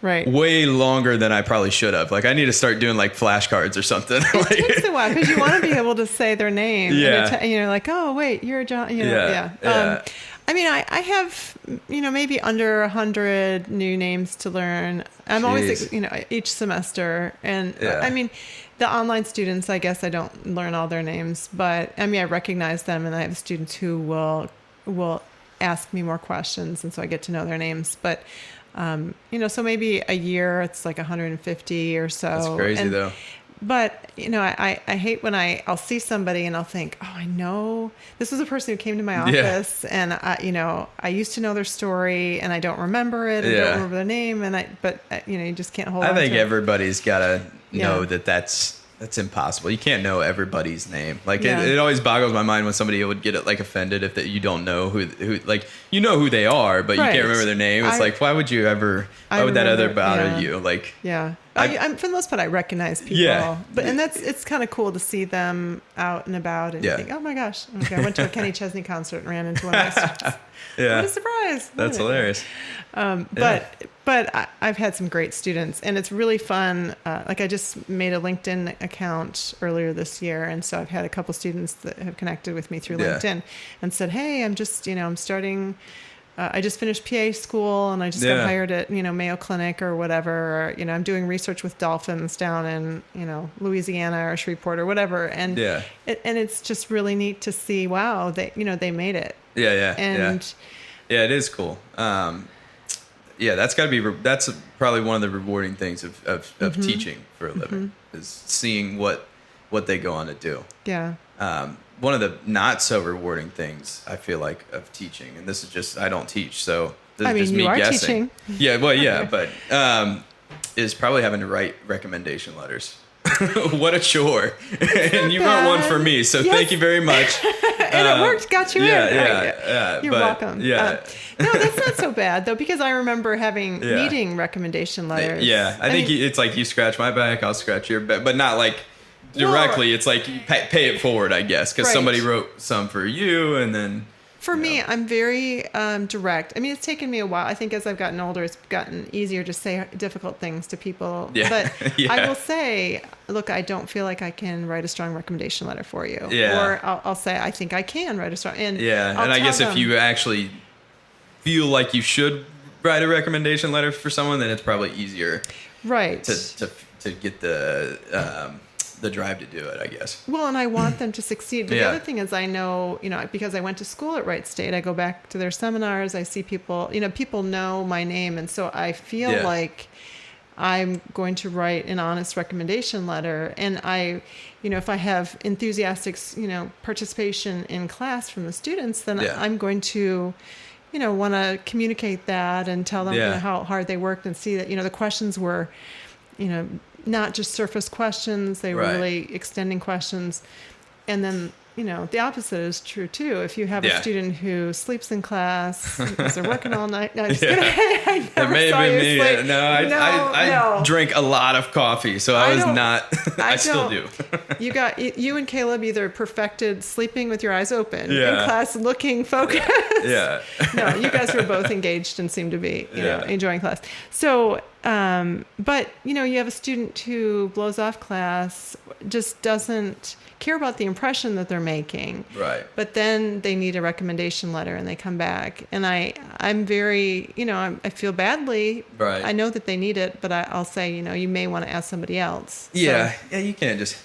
Right. way longer than I probably should have. Like I need to start doing like flashcards or something. It takes a while because you want to be able to say their name. Yeah. And you're like, oh, wait, you're John. You know, Yeah. I mean, I have, maybe under 100 new names to learn. I'm always, each semester. And I mean, the online students, I guess I don't learn all their names, but I mean, I recognize them, and I have students who will ask me more questions, and so I get to know their names. But so maybe a year it's like 150 or so. That's crazy though. But, I hate when I'll see somebody and I'll think, oh, I know this was a person who came to my office and I used to know their story and I don't remember it and don't remember their name. But you just can't hold on to it. I think everybody's got to know that that's impossible. You can't know everybody's name. Like it always boggles my mind when somebody would get like offended if you don't know who like you know who they are, but you can't remember their name. It's like why would that other bother you? Like I'm for the most part I recognize people, but it's kind of cool to see them out and about and think, oh my gosh, okay, I went to a Kenny Chesney concert and ran into one of my students. What a surprise! That's hilarious. But I've had some great students, and it's really fun. Like I just made a LinkedIn account earlier this year, and so I've had a couple students that have connected with me through LinkedIn and said, "Hey, I'm just, I'm starting. I just finished PA school, and I just got hired at, Mayo Clinic or whatever. Or, I'm doing research with dolphins down in, Louisiana or Shreveport or whatever. And it's just really neat to see. Wow, they made it. And it is cool. That's got to be. That's probably one of the rewarding things of teaching for a living is seeing what they go on to do. Yeah. One of the not so rewarding things I feel like of teaching, and this is just I don't teach, so this is just me guessing. Teaching. But is probably having to write recommendation letters. What a chore! And you wrote one for me, so thank you very much. And it worked, got you in. You're welcome. No, that's not so bad though, because I remember needing recommendation letters. I think it's like you scratch my back, I'll scratch your back, but not like directly. It's like you pay it forward, I guess, because somebody wrote some for you, and then. For me, I'm very direct. I mean, it's taken me a while. I think as I've gotten older, it's gotten easier to say difficult things to people. Yeah. But I will say, look, I don't feel like I can write a strong recommendation letter for you. Yeah. Or I'll say, I think I can write a strong. And I guess if you actually feel like you should write a recommendation letter for someone, then it's probably easier. Right. To get the drive to do it, I guess. Well, and I want them to succeed. But the other thing is I know, because I went to school at Wright State, I go back to their seminars, I see people, people know my name. And so I feel like I'm going to write an honest recommendation letter. And if I have enthusiastic, participation in class from the students, then I'm going to, want to communicate that and tell them how hard they worked and see that, the questions were, not just surface questions, they were really extending questions. And then, the opposite is true too. If you have a student who sleeps in class because they're working all night. No, I'm just kidding. I never saw you sleep. I drink a lot of coffee, so I was not. I still do. You and Caleb either perfected sleeping with your eyes open in class, looking focused. No, you guys were both engaged and seemed to be enjoying class. So, but you have a student who blows off class, just doesn't care about the impression that they're making. Right. But then they need a recommendation letter and they come back. And I'm very, I feel badly. Right. I know that they need it, but I'll say, you may want to ask somebody else. Yeah. So, you can't just,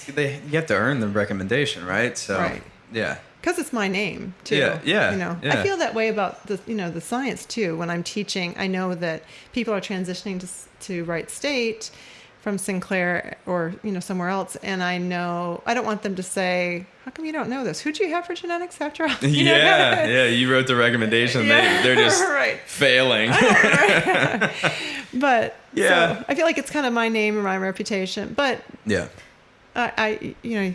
you have to earn the recommendation, right? So, because it's my name too. I feel that way about the science too. When I'm teaching, I know that people are transitioning to Wright State from Sinclair or somewhere else, and I know I don't want them to say, "How come you don't know this? Who'd you have for genetics after all?" You wrote the recommendation. They're just failing. But so I feel like it's kind of my name and my reputation. But I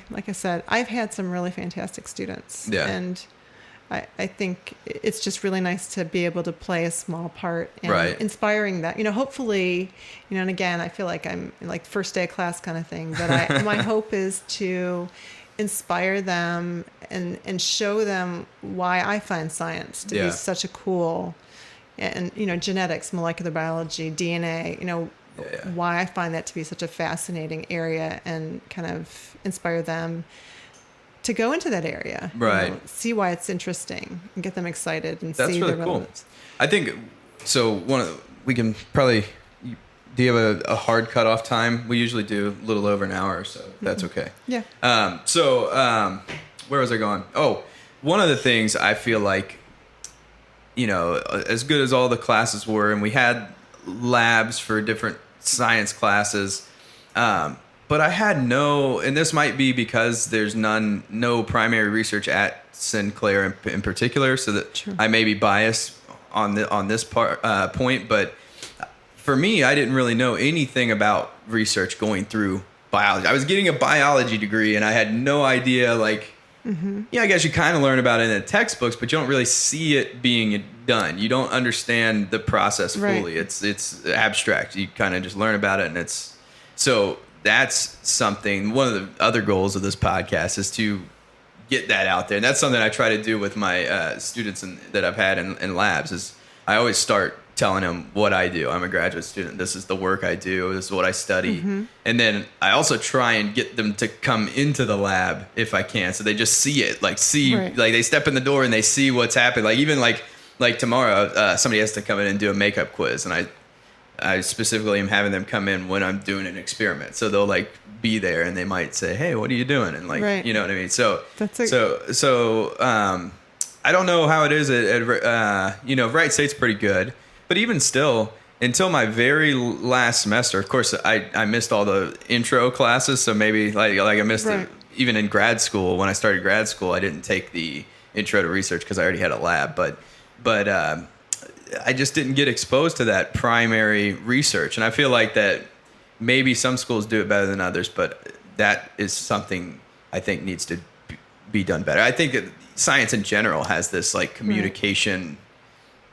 like I said, I've had some really fantastic students, and I think it's just really nice to be able to play a small part in inspiring that, hopefully, and again, I feel like I'm like first day of class kind of thing, but my hope is to inspire them and show them why I find science to be such a cool and genetics, molecular biology, DNA, why I find that to be such a fascinating area, and kind of inspire them to go into that area. Right. See why it's interesting and get them excited and That's see really the cool. relevance. I think so. We can probably. Do you have a hard cutoff time? We usually do a little over an hour, so that's okay. Yeah. Where was I going? Oh, one of the things I feel like, as good as all the classes were, and we had labs for different science classes, but I had and this might be because there's no primary research at Sinclair in particular, so that Sure. I may be biased on this point, but for me, I didn't really know anything about research going through biology. I was getting a biology degree, and I had no idea, I guess you kind of learn about it in the textbooks, but you don't really see it being done. You don't understand the process fully. Right. It's abstract. You kind of just learn about it, and so that's something. One of the other goals of this podcast is to get that out there, and that's something I try to do with my students that I've had in labs. Is I always start telling them what I do. I'm a graduate student. This is the work I do. This is what I study. And then I also try and get them to come into the lab if I can. So they just see it, like they step in the door and they see what's happening. Like even like tomorrow, somebody has to come in and do a makeup quiz. And I specifically am having them come in when I'm doing an experiment. So they'll be there and they might say, "Hey, what are you doing?" And you know what I mean? So, I don't know how it is at Wright State's pretty good. But even still, until my very last semester, of course, I missed all the intro classes. So maybe I missed even in grad school. When I started grad school, I didn't take the intro to research because I already had a lab. But I just didn't get exposed to that primary research. And I feel like that maybe some schools do it better than others, but that is something I think needs to be done better. I think that science in general has this communication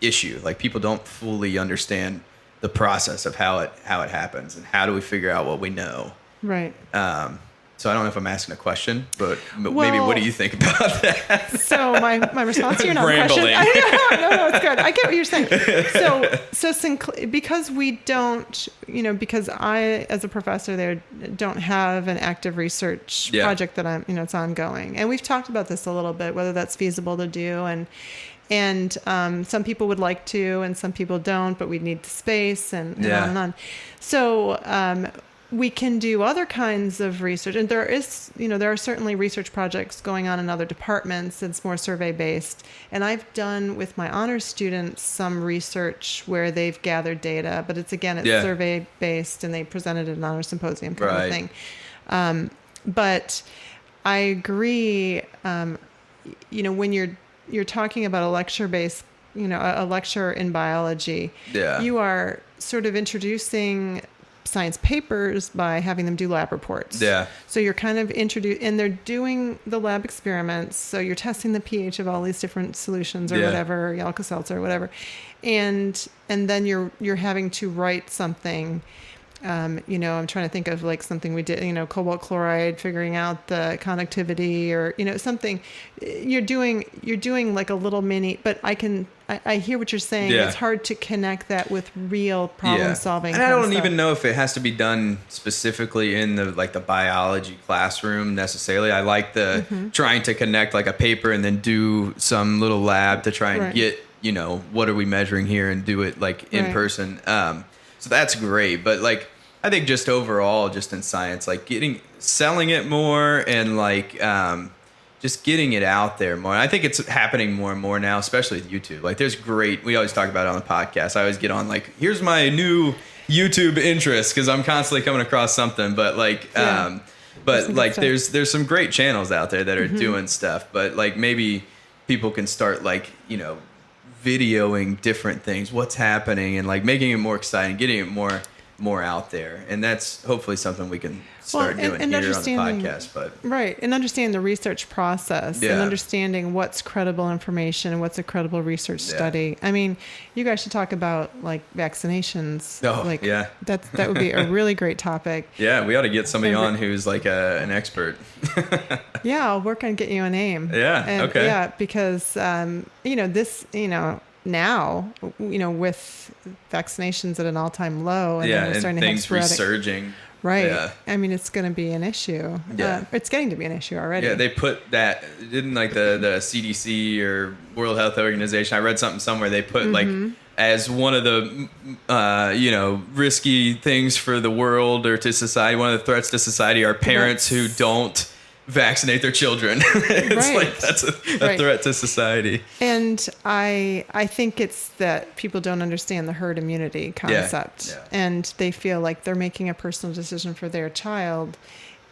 issue. People don't fully understand the process of how it happens and how do we figure out what we know. Right. So I don't know if I'm asking a question, but maybe what do you think about that? So my response to your question, no, it's good. I get what you're saying. So because we don't, because I, as a professor there, don't have an active research project that it's ongoing. And we've talked about this a little bit, whether that's feasible to do. And some people would like to, and some people don't, but we need the space and on and on. So we can do other kinds of research, and there are certainly research projects going on in other departments. It's more survey based, and I've done with my honors students some research where they've gathered data, but it's survey based, and they presented at an honors symposium kind of thing. But I agree. When you're talking about a lecture-based, a lecture in biology, you are sort of introducing science papers by having them do lab reports. Yeah. So you're kind of and they're doing the lab experiments. So you're testing the pH of all these different solutions or whatever, Alka-Seltzer or whatever. And then you're having to write something. I'm trying to think of something we did, cobalt chloride, figuring out the conductivity or, something you're doing like a little mini, but I hear what you're saying. Yeah. It's hard to connect that with real problem solving. And I don't even know if it has to be done specifically in the biology classroom necessarily. I like the trying to connect a paper and then do some little lab to try and get, what are we measuring here and do it in person. So that's great. But I think just overall, just in science, selling it more and just getting it out there more. And I think it's happening more and more now, especially with YouTube. There's we always talk about it on the podcast. I always get on here's my new YouTube interest because I'm constantly coming across something. But there's some great channels out there that are doing stuff. But maybe people can start videoing different things, what's happening, and making it more exciting, getting it more out there. And that's hopefully something we can start doing here on the podcast. But and understanding the research process and understanding what's credible information and what's a credible research study. I mean, you guys should talk about vaccinations. That would be a really great topic. Yeah, we ought to get somebody on who's an expert. Yeah, I'll work on getting you a name. Yeah, okay. Yeah, because this, now, with vaccinations at an all-time low, and then we're and starting to have things sporadic, resurging. right? Yeah. I mean, it's going to be an issue. It's getting to be an issue already. Yeah, they put that, didn't like the CDC or World Health Organization. I read something somewhere. They put like as one of the risky things for the world or to society. One of the threats to society are parents who don't vaccinate their children. It's like that's a threat to society. And I think it's that people don't understand the herd immunity concept, and they feel like they're making a personal decision for their child.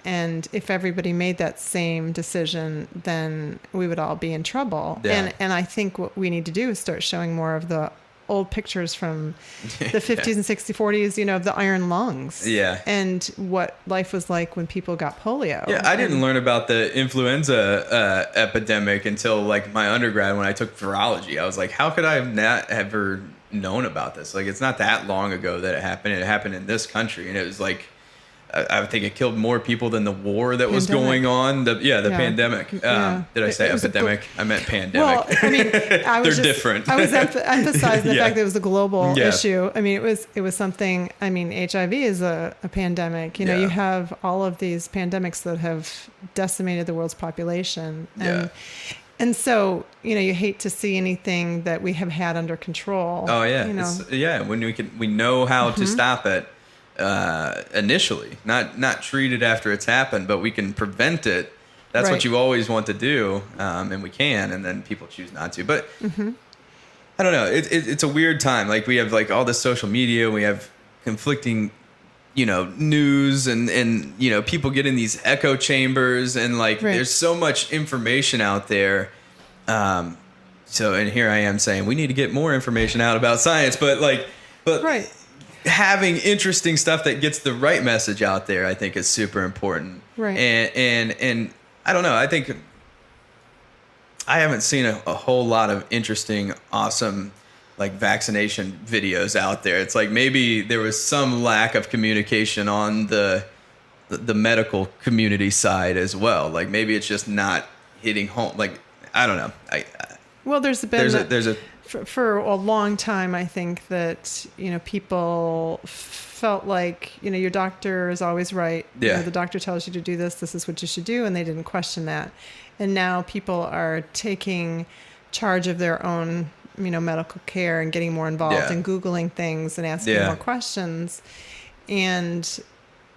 And if everybody made that same decision, then we would all be in trouble. Yeah. And I think what we need to do is start showing more of the old pictures from the 50s and 60s, 40s, of the iron lungs. Yeah. And what life was like when people got polio. Yeah, I didn't learn about the influenza epidemic until like my undergrad when I took virology. I was like, how could I have not ever known about this? Like, it's not that long ago that it happened. It happened in this country, and it was like, I think it killed more people than the war that was going on. The pandemic. Did I say epidemic? I meant pandemic. Well, I mean, they're different. I was emphasizing the fact that it was a global issue. I mean, it was something. I mean, HIV is a pandemic. You have all of these pandemics that have decimated the world's population. And so, you hate to see anything that we have had under control. Oh yeah, when we know how to stop it. Initially, not treat it after it's happened, but we can prevent it. That's what you always want to do, and we can, and then people choose not to. But I don't know. It's a weird time. Like, we have like all this social media, we have conflicting, news, and people get in these echo chambers, and like there's so much information out there. So, and here I am saying we need to get more information out about science, but having interesting stuff that gets the right message out there, I think, is super important. Right. And I don't know. I think I haven't seen a whole lot of interesting, awesome, like vaccination videos out there. It's like maybe there was some lack of communication on the medical community side as well. Like, maybe it's just not hitting home. Like, I don't know. Well, there's a for a long time, I think that, people felt like, your doctor is always right. Yeah. The doctor tells you to do this. This is what you should do. And they didn't question that. And now people are taking charge of their own, medical care and getting more involved and Googling things and asking more questions. And,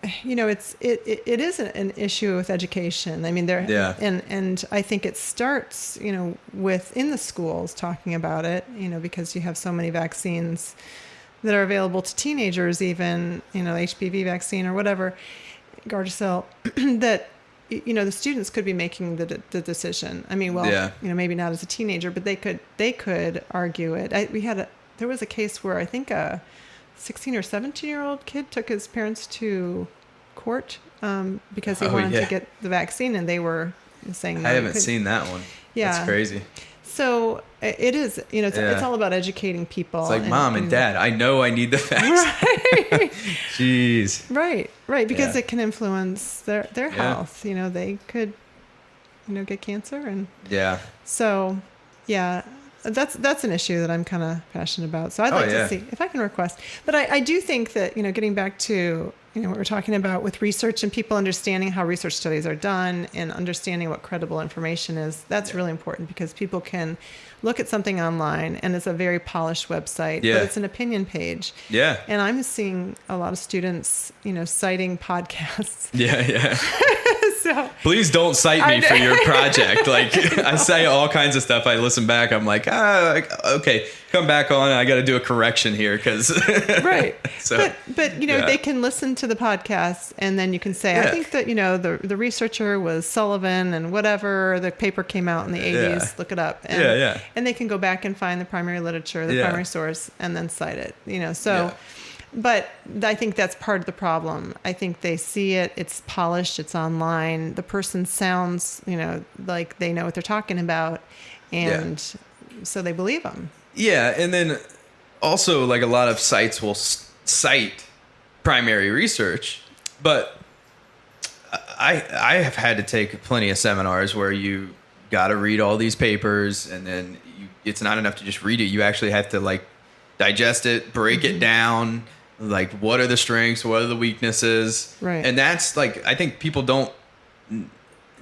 it is an issue with education. I mean, and I think it starts, within the schools talking about it, because you have so many vaccines that are available to teenagers, even, HPV vaccine or whatever, Gardasil, that, the students could be making the decision. I mean, maybe not as a teenager, but they could argue it. There was a case where I think a 16 or 17-year-old kid took his parents to court because he wanted to get the vaccine, and they were saying no. I haven't seen that one. Yeah. That's crazy. So it is, it's all about educating people. It's like, Mom and Dad, I know I need the vaccine. Right. Jeez. Right. Because it can influence their health. They could, get cancer. And so, that's an issue that I'm kind of passionate about. So I'd like to see if I can request. But I do think that, getting back to, what we're talking about with research and people understanding how research studies are done and understanding what credible information is, that's really important, because people can look at something online and it's a very polished website, but it's an opinion page. Yeah. And I'm seeing a lot of students, citing podcasts. Yeah. So please don't cite me for your project. Like, I say all kinds of stuff. I listen back. I'm like, okay, come back on. I got to do a correction here because. Right. So, but they can listen to the podcast, and then you can say, I think that the researcher was Sullivan, and whatever, the paper came out in the 80s. Look it up. And, and they can go back and find the primary literature, the primary source, and then cite it. So. But I think that's part of the problem. I think they see it, it's polished, it's online. The person sounds, like they know what they're talking about. And so they believe them. Yeah. And then also, like, a lot of sites will cite primary research. But I have had to take plenty of seminars where you got to read all these papers, and then it's not enough to just read it. You actually have to like digest it, break it down. Like, what are the strengths? What are the weaknesses? Right. And that's like, I think people don't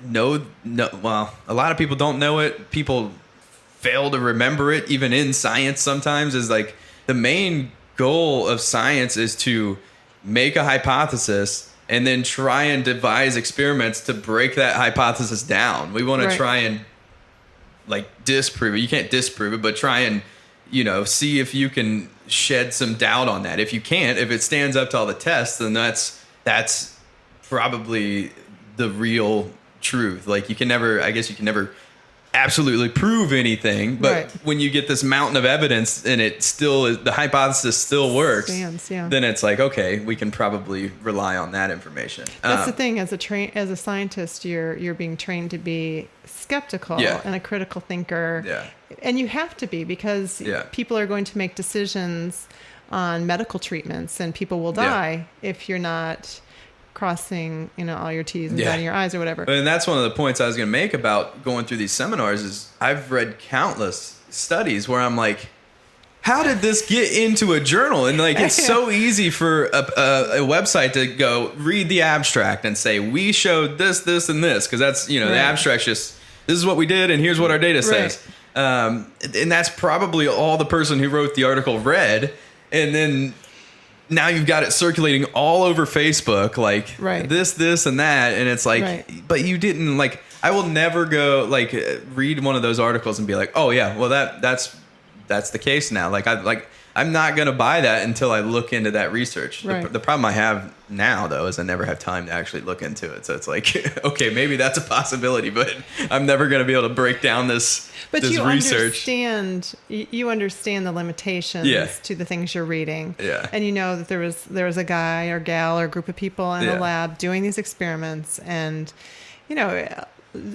know. Well, a lot of people don't know it. People fail to remember it, even in science sometimes, is like the main goal of science is to make a hypothesis and then try and devise experiments to break that hypothesis down. We want to try and like disprove it. You can't disprove it, but try and, see if you can shed some doubt on that. If you can't, if it stands up to all the tests, then that's probably the real truth. Like you can never absolutely prove anything, but when you get this mountain of evidence and the hypothesis still works, then it's like, okay, we can probably rely on that information. That's the thing. As a scientist, you're being trained to be skeptical and a critical thinker. Yeah. And you have to be, because people are going to make decisions on medical treatments, and people will die if you're not crossing, all your T's and dotting your I's or whatever. And that's one of the points I was going to make about going through these seminars is I've read countless studies where I'm like, how did this get into a journal? And like, it's so easy for a website to go read the abstract and say, we showed this, this, and this. Cause that's, the abstract's just, this is what we did. And here's what our data says. And that's probably all the person who wrote the article read. And then now you've got it circulating all over Facebook, like this, and that. And it's like, but you didn't like, I will never go like read one of those articles and be like, oh yeah, well that's the case now. I'm not going to buy that until I look into that research. The problem I have now though, is I never have time to actually look into it. So it's like, okay, maybe that's a possibility, but I'm never going to be able to break down this research. You understand the limitations to the things you're reading. Yeah. And you know that there was a guy or gal or group of people in a lab doing these experiments, and,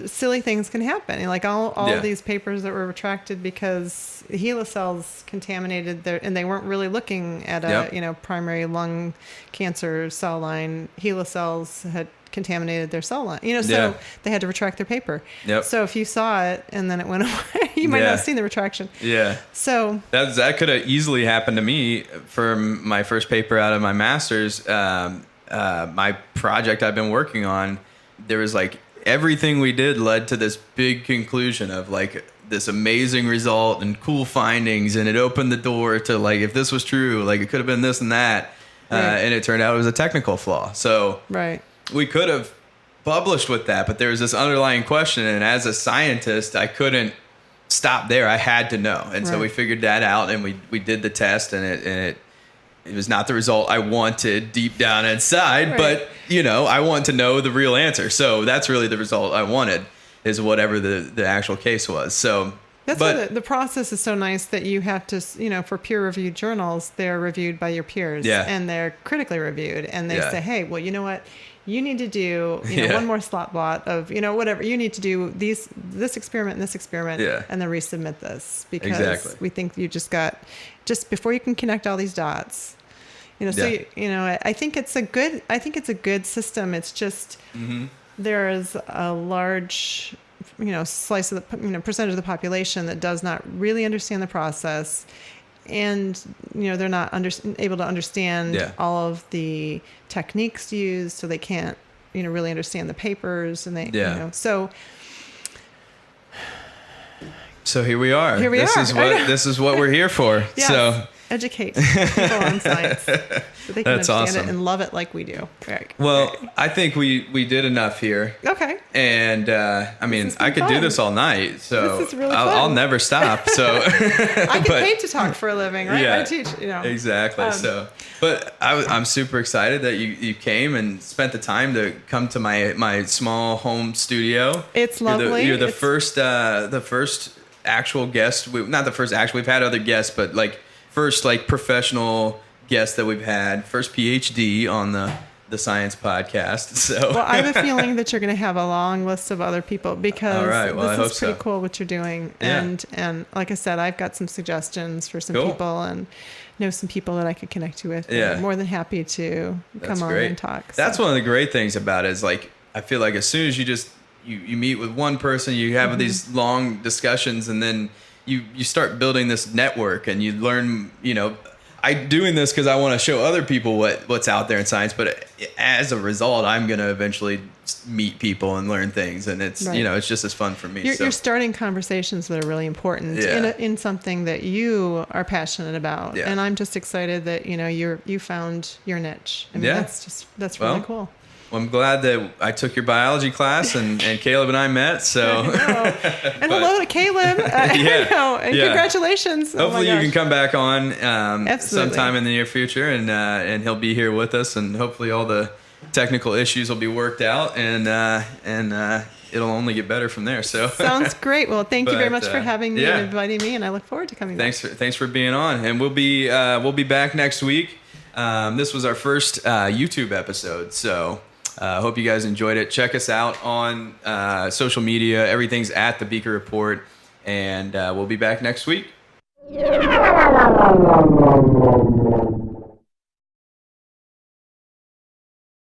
silly things can happen. Like all of these papers that were retracted because HeLa cells contaminated and they weren't really looking at a primary lung cancer cell line. HeLa cells had contaminated their cell line. So they had to retract their paper. Yep. So if you saw it and then it went away, you might not have seen the retraction. Yeah. So that could have easily happened to me for my first paper out of my master's. My project I've been working on, there was like everything we did led to this big conclusion of like this amazing result and cool findings, and it opened the door to like, if this was true, like it could have been this and that. And it turned out it was a technical flaw. So we could have published with that, but there was this underlying question, and as a scientist I couldn't stop there. I had to know. And so we figured that out, and we did the test, and it was not the result I wanted deep down inside, but I want to know the real answer. So that's really the result I wanted, is whatever the actual case was. So that's why the process is so nice that you have to, for peer reviewed journals, they're reviewed by your peers and they're critically reviewed, and they say, hey, well, you know what? You need to do, one more slot blot of, whatever. You need to do this experiment and this experiment, and then resubmit this, because we think you just before you can connect all these dots. I think it's a good system. It's just there is a large, slice of the, percentage of the population that does not really understand the process, and they're not able to understand all of the techniques used, so they can't really understand the papers, and they so here we are. This is what we're here for. Yes. So educate people on science so they can understand it and love it like we do. Well, I think we did enough here. Okay. And I could do this all night, so this is really I'll never stop. So I get paid to talk for a living, right? Yeah, I teach. Exactly. But I'm super excited that you came and spent the time to come to my small home studio. It's lovely. You're the first actual guest. Not the first actual. We've had other guests, but first professional guest that we've had, first PhD on the science podcast. So well, I have a feeling that you're going to have a long list of other people, because this is pretty cool what you're doing. And like I said, I've got some suggestions for some people, and know some people that I could connect you with. I'm more than happy to come on and talk. That's one of the great things about it, is I feel like as soon as you meet with one person, you have these long discussions, and then you start building this network, and you learn, I'm doing this because I want to show other people what's out there in science, but as a result, I'm going to eventually meet people and learn things, and it's Right. It's just as fun for me. You're starting conversations that are really important in something that you are passionate about, Yeah. and I'm just excited that you found your niche. I mean, that's really cool. Well, I'm glad that I took your biology class and Caleb and I met. So, and hello to Caleb. And congratulations. Hopefully, you can come back on Absolutely. sometime in the near future, and he'll be here with us, and hopefully, all the technical issues will be worked out, and it'll only get better from there. So, sounds great. Well, thank you very much for having me and inviting me, and I look forward to coming back. Thanks for being on, and we'll be back next week. This was our first YouTube episode, so. I hope you guys enjoyed it. Check us out on social media. Everything's at the Beaker Report. And we'll be back next week.